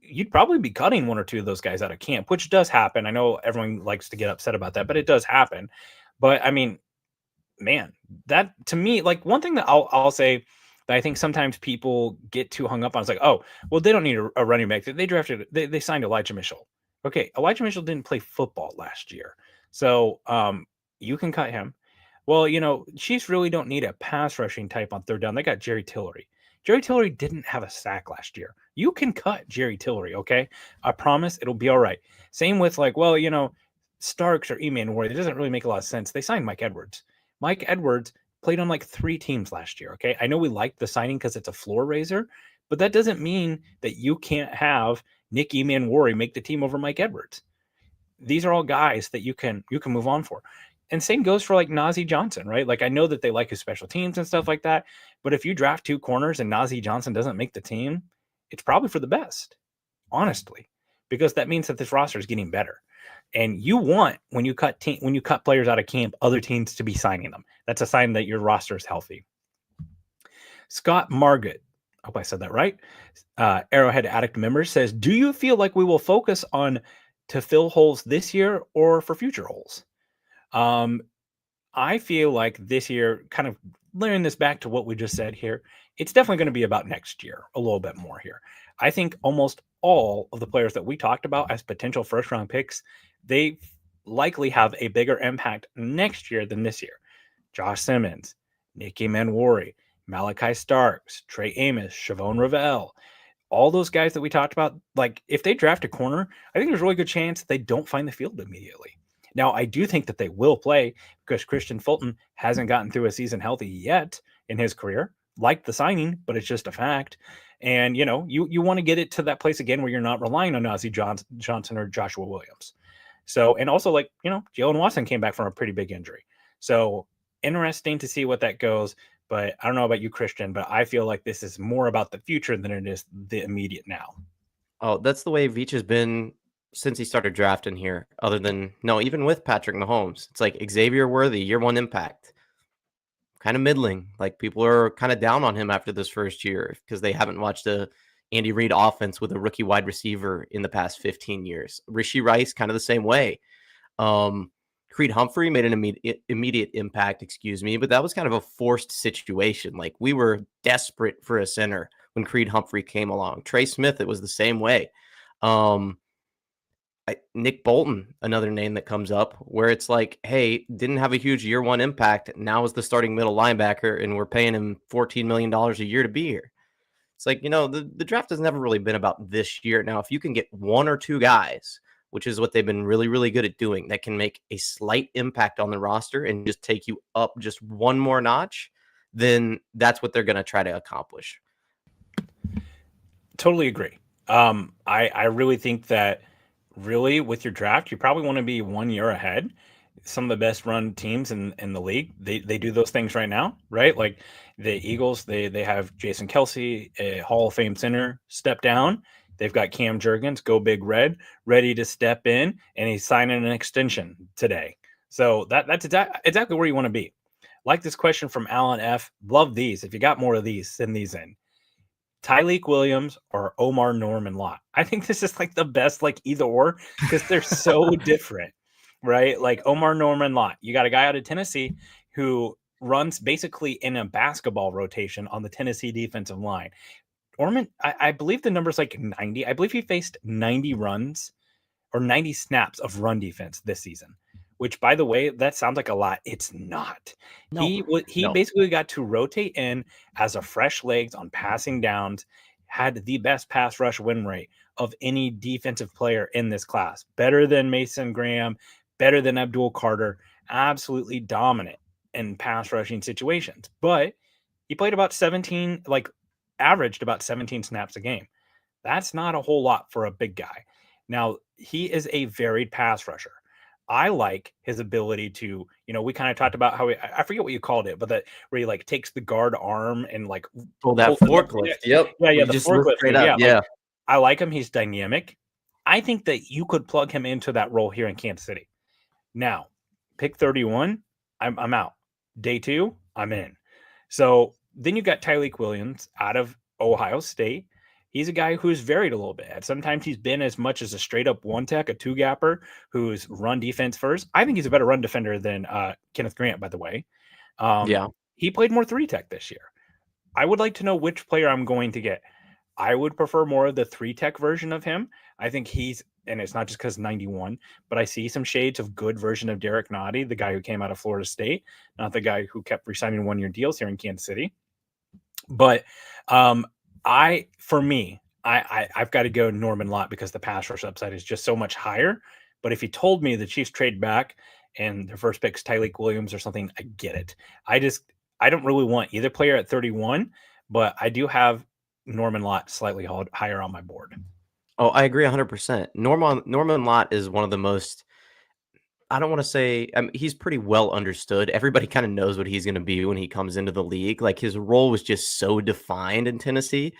you'd probably be cutting 1 or 2 of those guys out of camp, which does happen. I know everyone likes to get upset about that, but it does happen. But I mean, man, that to me, like one thing that I'll say that I think sometimes people get too hung up on. It's like, oh, well, they don't need a running back. They drafted, they signed Elijah Mitchell. Okay, Elijah Mitchell didn't play football last year, so you can cut him. Well, Chiefs really don't need a pass rushing type on third down. They got Jerry Tillery. Jerry Tillery didn't have a sack last year. You can cut Jerry Tillery, okay? I promise it'll be all right. Same with Starks or Eman It doesn't really make a lot of sense. They signed Mike Edwards. Mike Edwards played on like 3 teams last year, okay? I know we like the signing because it's a floor raiser, but that doesn't mean that you can't have Nick Eman make the team over Mike Edwards. These are all guys that you can move on for. And same goes for like Najee Johnson, right? Like I know that they like his special teams and stuff like that, but if you draft 2 corners and Najee Johnson doesn't make the team, it's probably for the best, honestly, because that means that this roster is getting better. And you want when you cut players out of camp, other teams to be signing them. That's a sign that your roster is healthy. Scott Margaret, I hope I said that right. Arrowhead Addict member says, "Do you feel like we will focus on to fill holes this year or for future holes?" I feel like this year, kind of layering this back to what we just said here, it's definitely going to be about next year a little bit more here. I think almost all of the players that we talked about as potential first-round picks, they likely have a bigger impact next year than this year. Josh Simmons, Nicky Manwari, Malachi Starks, Trey Amos, Shavon Ravel, all those guys that we talked about, like if they draft a corner, I think there's a really good chance they don't find the field immediately. Now, I do think that they will play because Christian Fulton hasn't gotten through a season healthy yet in his career. Like the signing, but it's just a fact. And, you want to get it to that place again where you're not relying on Najee Johnson or Joshua Williams. So, and also Jalen Watson came back from a pretty big injury. So interesting to see what that goes. But I don't know about you, Christian, but I feel like this is more about the future than it is the immediate now. Oh, that's the way Veach has been since he started drafting here, even with Patrick Mahomes. It's like Xavier Worthy, year 1 impact. Kind of middling. Like people are kind of down on him after this first year because they haven't watched a Andy Reid offense with a rookie wide receiver in the past 15 years. Rishi Rice, kind of the same way. Creed Humphrey made an immediate impact, but that was kind of a forced situation. Like we were desperate for a center when Creed Humphrey came along. Trey Smith, it was the same way. Nick Bolton, another name that comes up where it's like, hey, didn't have a huge year 1 impact. Now is the starting middle linebacker and we're paying him $14 million a year to be here. It's like, the draft has never really been about this year. Now, if you can get 1 or 2 guys, which is what they've been really, really good at doing, that can make a slight impact on the roster and just take you up just 1 more notch, then that's what they're going to try to accomplish. Totally agree. I really think that really with your draft, you probably want to be 1 year ahead. Some of the best run teams in the league, they do those things right now, right? Like the Eagles, they have Jason Kelsey, a Hall of Fame center, step down. They've got Cam Jurgens, go big red, ready to step in, and he's signing an extension today. So that's exactly where you want to be. Like this question from Alan F. Love these. If you got more of these, send these in. Tyleik Williams or Omar Norman Lott. I think this is like the best either or because they're so different, right? Like Omar Norman Lott. You got a guy out of Tennessee who runs basically in a basketball rotation on the Tennessee defensive line. Orman, I believe the number's like 90. I believe he faced 90 runs or 90 snaps of run defense this season, which, by the way, that sounds like a lot. It's not. No, he basically got to rotate in as a fresh legs on passing downs, had the best pass rush win rate of any defensive player in this class. Better than Mason Graham, better than Abdul Carter, absolutely dominant in pass rushing situations. But he played about 17, averaged about 17 snaps a game. That's not a whole lot for a big guy. Now, he is a varied pass rusher. I like his ability to, we kind of talked about how I forget what you called it, but where he takes the guard arm and pull that forklift. Yep. Yeah. The forklift. Straight up. Yeah. I like him. He's dynamic. I think that you could plug him into that role here in Kansas City. Now, pick 31, I'm out. Day 2, I'm in. So then you got Tyleik Williams out of Ohio State. He's a guy who's varied a little bit. Sometimes he's been as much as a straight up 1-tech, a 2-gapper who's run defense first. I think he's a better run defender than Kenneth Grant, by the way. He played more 3-tech this year. I would like to know which player I'm going to get. I would prefer more of the 3-tech version of him. I think he's, and it's not just because 91, but I see some shades of good version of Derek Nottie, the guy who came out of Florida State, not the guy who kept re-signing one-year deals here in Kansas City. But I've got to go Norman Lott because the pass rush upside is just so much higher. But if you told me the Chiefs trade back and their first pick's Tyleek Williams or something, I get it. I don't really want either player at 31, but I do have Norman Lott slightly higher on my board. Oh, I agree 100%. Norman Lott is one of the most, I don't want to say, he's pretty well understood. Everybody kind of knows what he's going to be when he comes into the league. Like his role was just so defined in Tennessee.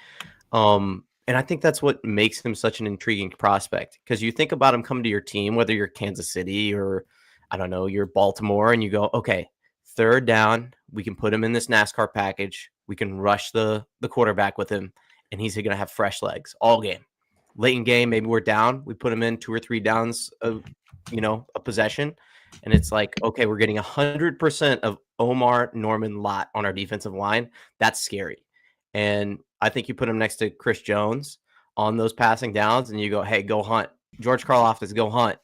And I think that's what makes him such an intriguing prospect, because you think about him coming to your team, whether you're Kansas City or, I don't know, you're Baltimore, and you go, okay, third down, we can put him in this NASCAR package. We can rush the quarterback with him, and he's going to have fresh legs all game. Late in game, maybe we're down. We put him in 2 or 3 downs of, a possession. And it's like, okay, we're getting 100% of Omar Norman Lott on our defensive line. That's scary. And I think you put him next to Chris Jones on those passing downs and you go, hey, go hunt. George Karlaftis, go hunt.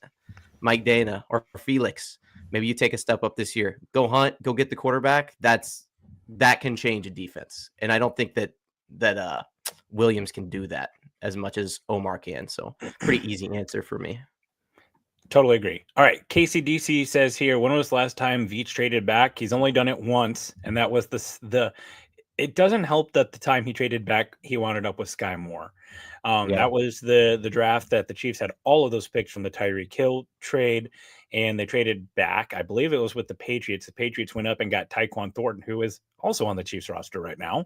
Mike Dana or Felix, maybe you take a step up this year. Go hunt, go get the quarterback. That can change a defense. And I don't think that Williams can do that as much as Omar can. So pretty easy answer for me. Totally agree. All right. KCDC says here, when was the last time Veach traded back? He's only done it once, and that was it doesn't help that the time he traded back, he wound up with Sky Moore. That was the draft that the Chiefs had all of those picks from the Tyreek Hill trade, and they traded back. I believe it was with the Patriots. The Patriots went up and got Tyquan Thornton, who is also on the Chiefs roster right now.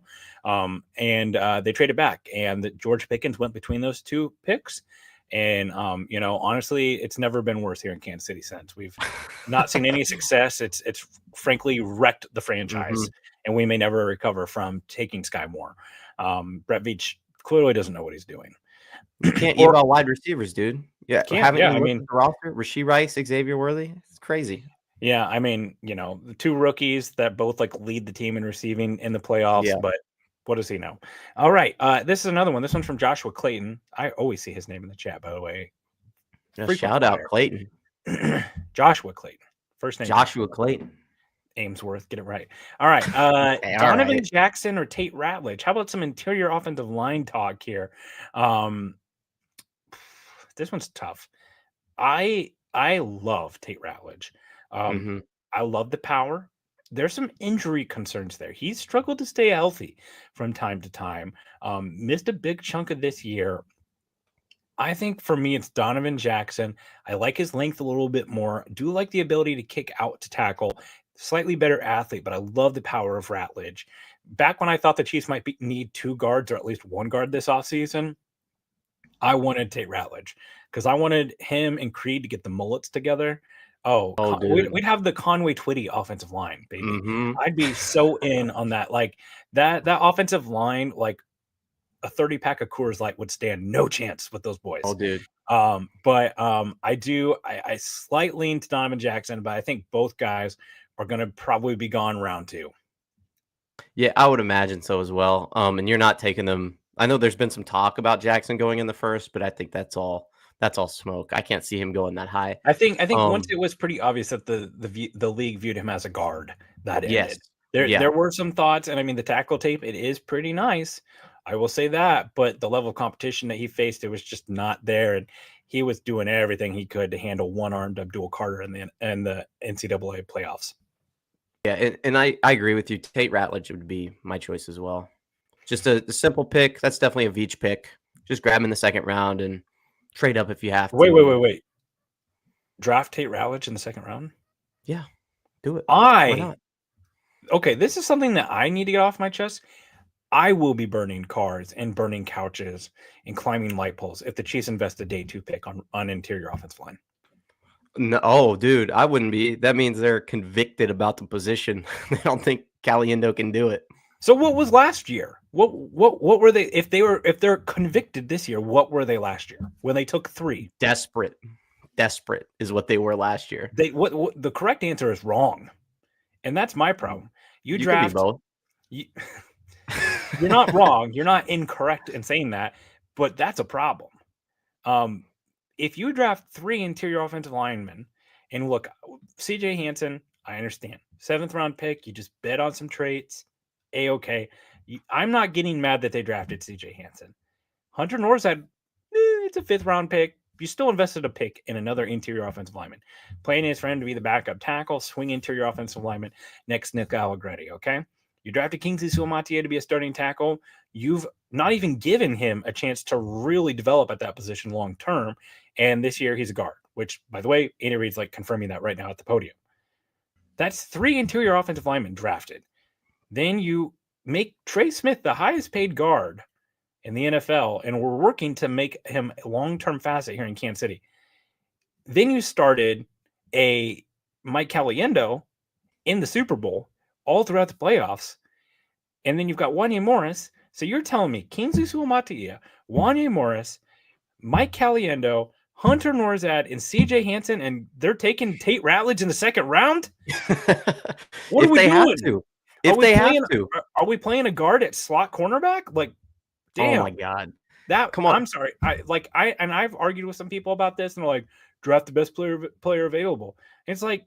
And they traded back, and George Pickens went between those two picks. And, honestly, it's never been worse here in Kansas City since. We've not seen any success. It's frankly wrecked the franchise, and we may never recover from taking Sky Moore. Brett Veach clearly doesn't know what he's doing. You can't eat all wide receivers, dude. Yeah. The roster, Rashee Rice, Xavier Worthy. It's crazy. Yeah. I mean, the 2 rookies that both lead the team in receiving in the playoffs, but what does he know? All right. This is another one. This one's from Joshua Clayton. I always see his name in the chat, by the way. Shout out Clayton. Joshua Clayton. First name. Joshua Clayton. Amesworth. Get it right. All right. Donovan Jackson or Tate Ratledge. How about some interior offensive line talk here? This one's tough. I love Tate Ratledge. I love the power. There's some injury concerns there. He's struggled to stay healthy from time to time. Missed a big chunk of this year. I think for me, it's Donovan Jackson. I like his length a little bit more. Do like the ability to kick out to tackle. Slightly better athlete, but I love the power of Ratledge. Back when I thought the Chiefs might need 2 guards or at least 1 guard this offseason, I wanted Tate Ratledge because I wanted him and Creed to get the mullets together. We'd have the Conway Twitty offensive line, baby. I'd be so in on that. Like that offensive line, like a 30-pack of Coors Light would stand no chance with those boys. Oh, dude. I slight lean to Donovan Jackson, but I think both guys are going to probably be gone round 2. Yeah, I would imagine so as well. And you're not taking them. I know there's been some talk about Jackson going in the first, but I think that's all smoke. I can't see him going that high. I think once it was pretty obvious that the league viewed him as a guard, that ended. There were some thoughts, and I mean the tackle tape, it is pretty nice. I will say that, but the level of competition that he faced, it was just not there, and he was doing everything he could to handle one-armed Abdul Carter in the NCAA playoffs. Yeah, and I agree with you. Tate Ratledge would be my choice as well. Just a simple pick. That's definitely a Veach pick. Just grab him in the second round and trade up if you have to. Wait. Draft Tate Ratledge in the second round? Yeah, do it. Why not? Okay, this is something that I need to get off my chest. I will be burning cars and burning couches and climbing light poles if the Chiefs invest a day 2 pick on interior offensive line. No, dude, I wouldn't be. That means they're convicted about the position. They don't think Caliendo can do it. So what was last year? What were they? If they're convicted this year, what were they last year when they took 3? Desperate is what they were last year. What the correct answer is wrong, and that's my problem. You draft both. You're not wrong. You're not incorrect in saying that, but that's a problem. If you draft 3 interior offensive linemen, and look, CJ Hansen, I understand. 7th round pick, you just bet on some traits. A-okay. I'm not getting mad that they drafted CJ Hansen. Hunter Norzad, it's a 5th round pick. You still invested a pick in another interior offensive lineman. Playing his friend to be the backup tackle, swing interior offensive lineman next Nick Allegretti, okay? You drafted Kingsley Suamataia to be a starting tackle. You've not even given him a chance to really develop at that position long term. And this year he's a guard, which, by the way, Andy Reid's like confirming that right now at the podium. That's 3 interior offensive linemen drafted. Then you make Trey Smith the highest paid guard in the NFL, and we're working to make him a long-term facet here in Kansas City. Then you started a Mike Caliendo in the Super Bowl all throughout the playoffs, and then you've got Wanya Morris. So you're telling me Kingsley Suamataia, Wanya Morris, Mike Caliendo, Hunter Norzad, and CJ Hansen, and they're taking Tate Ratledge in the 2nd round? What are we doing? If they have to. Are we playing a guard at slot cornerback? Like, damn. Oh my God. Come on. I'm sorry. I've argued with some people about this, and they're like, draft the best player available. And it's like,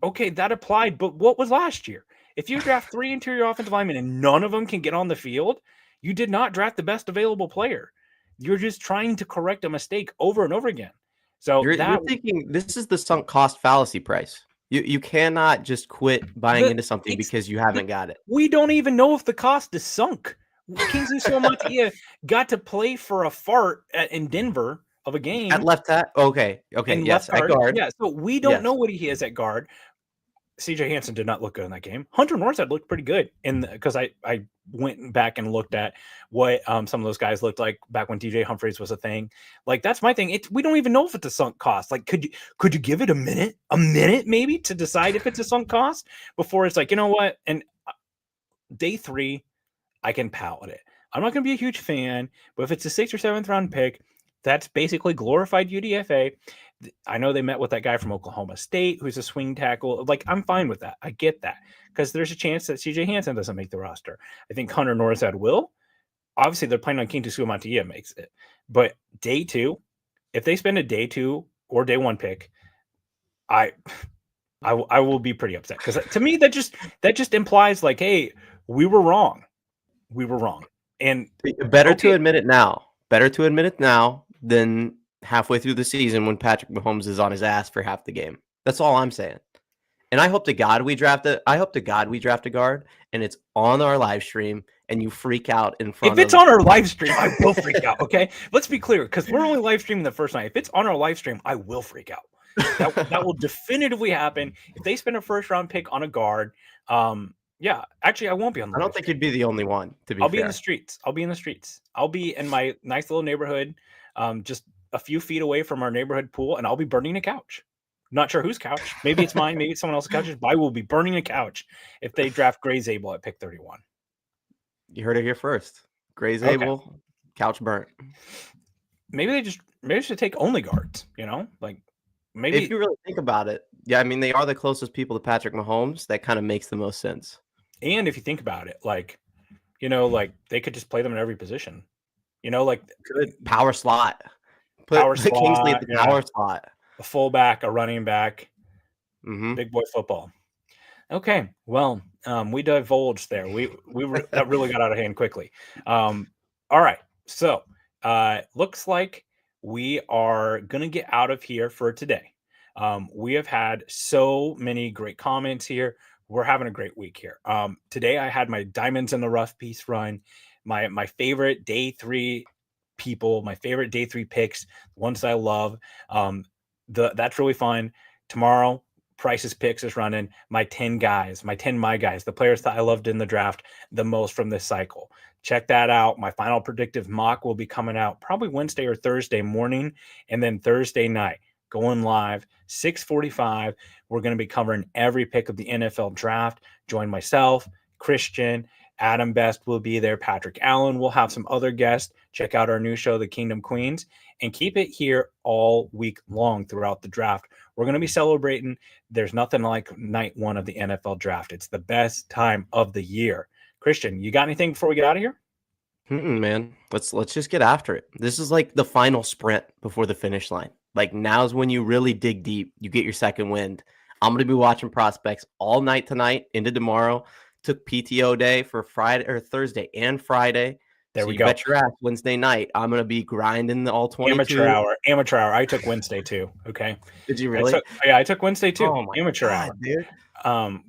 okay, that applied, but what was last year? If you draft 3 interior offensive linemen and none of them can get on the field, you did not draft the best available player. You're just trying to correct a mistake over and over again. So you're thinking this is the sunk cost fallacy price. You cannot just quit buying into something because you haven't got it. We don't even know if the cost is sunk. Kingsley Suamataia got to play for a fart in Denver of a game at left tackle. Okay, yes, at guard. Yeah, so we don't know what he is at guard. CJ Hansen did not look good in that game. Hunter Norzad looked pretty good because I went back and looked at what some of those guys looked like back when DJ Humphries was a thing. Like, that's my thing. We don't even know if it's a sunk cost. Like, could you give it a minute maybe to decide if it's a sunk cost before it's like, you know what? And day 3, I can palate it. I'm not going to be a huge fan, but if it's a 6th or 7th round pick, that's basically glorified UDFA. I know they met with that guy from Oklahoma State who's a swing tackle. Like, I'm fine with that. I get that because there's a chance that CJ Hansen doesn't make the roster. I think Hunter Norzad will. Obviously, they're planning on Kingsley Suamataia makes it. But day 2, if they spend a day 2 or day 1 pick, I will be pretty upset because to me that just implies like, hey, we were wrong. And better to admit it now. Better to admit it now than halfway through the season when Patrick Mahomes is on his ass for half the game. That's all I'm saying. And I hope to God we draft a guard and it's on our live stream and you freak out in front of If it's on our live stream, I will freak out. Okay. Let's be clear, because we're only live streaming the first night. If it's on our live stream, I will freak out. That will definitively happen. If they spend a 1st round pick on a guard, yeah, actually, I won't be on the I don't think you'd be the only one, to be I'll fair. be in the streets. I'll be in my nice little neighborhood, just a few feet away from our neighborhood pool, and I'll be burning a couch. Not sure whose couch. Maybe it's mine. Maybe it's someone else's couch. But I will be burning a couch if they draft Gray Zabel at pick 31. You heard it here first. Gray Zabel, couch burnt. Maybe they should take only guards, like maybe. If you really think about it, yeah, I mean, they are the closest people to Patrick Mahomes. That kind of makes the most sense. And if you think about it, like, like they could just play them in every position, like good power slot. Put Kingsley at the power slot. A fullback, a running back, mm-hmm. Big boy football. Okay, well, we divulged there. That really got out of hand quickly. All right, so looks like we are gonna get out of here for today. We have had so many great comments here. We're having a great week here. Today I had my Diamonds in the Rough piece run. My favorite day 3 people, my favorite day 3 picks, ones I love. That's really fun. Tomorrow, Price's Picks is running my 10 guys, the players that I loved in the draft the most from this cycle. Check that out. My final predictive mock will be coming out probably Wednesday or Thursday morning, and then Thursday night going live 6:45. We're going to be covering every pick of the NFL draft. Join myself, Christian, Adam Best will be there. Patrick Allen will have some other guests. Check out our new show, The Kingdom Queens, and keep it here all week long throughout the draft. We're going to be celebrating. There's nothing like night 1 of the NFL draft. It's the best time of the year. Christian, you got anything before we get out of here? Man, let's just get after it. This is like the final sprint before the finish line. Like now's when you really dig deep. You get your second wind. I'm gonna be watching prospects all night tonight into tomorrow. Took PTO day for Friday or Thursday and Friday. There So we you go. bet your ass Wednesday night I'm gonna be grinding the all 22. Amateur hour. I took Wednesday too. Okay. Did you really? I took Wednesday too. Oh my Amateur God, hour. dude.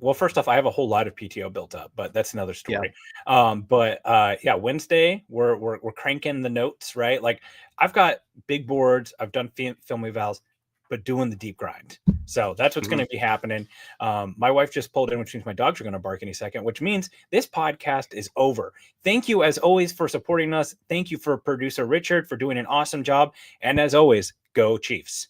Well, first off, I have a whole lot of PTO built up, but that's another story. Yeah. Yeah, Wednesday we're cranking the notes, right? Like I've got big boards, I've done film evals, but doing the deep grind. So that's what's going to be happening. My wife just pulled in, which means my dogs are going to bark any second, which means this podcast is over. Thank you as always for supporting us. Thank you for producer Richard for doing an awesome job. And as always, go Chiefs.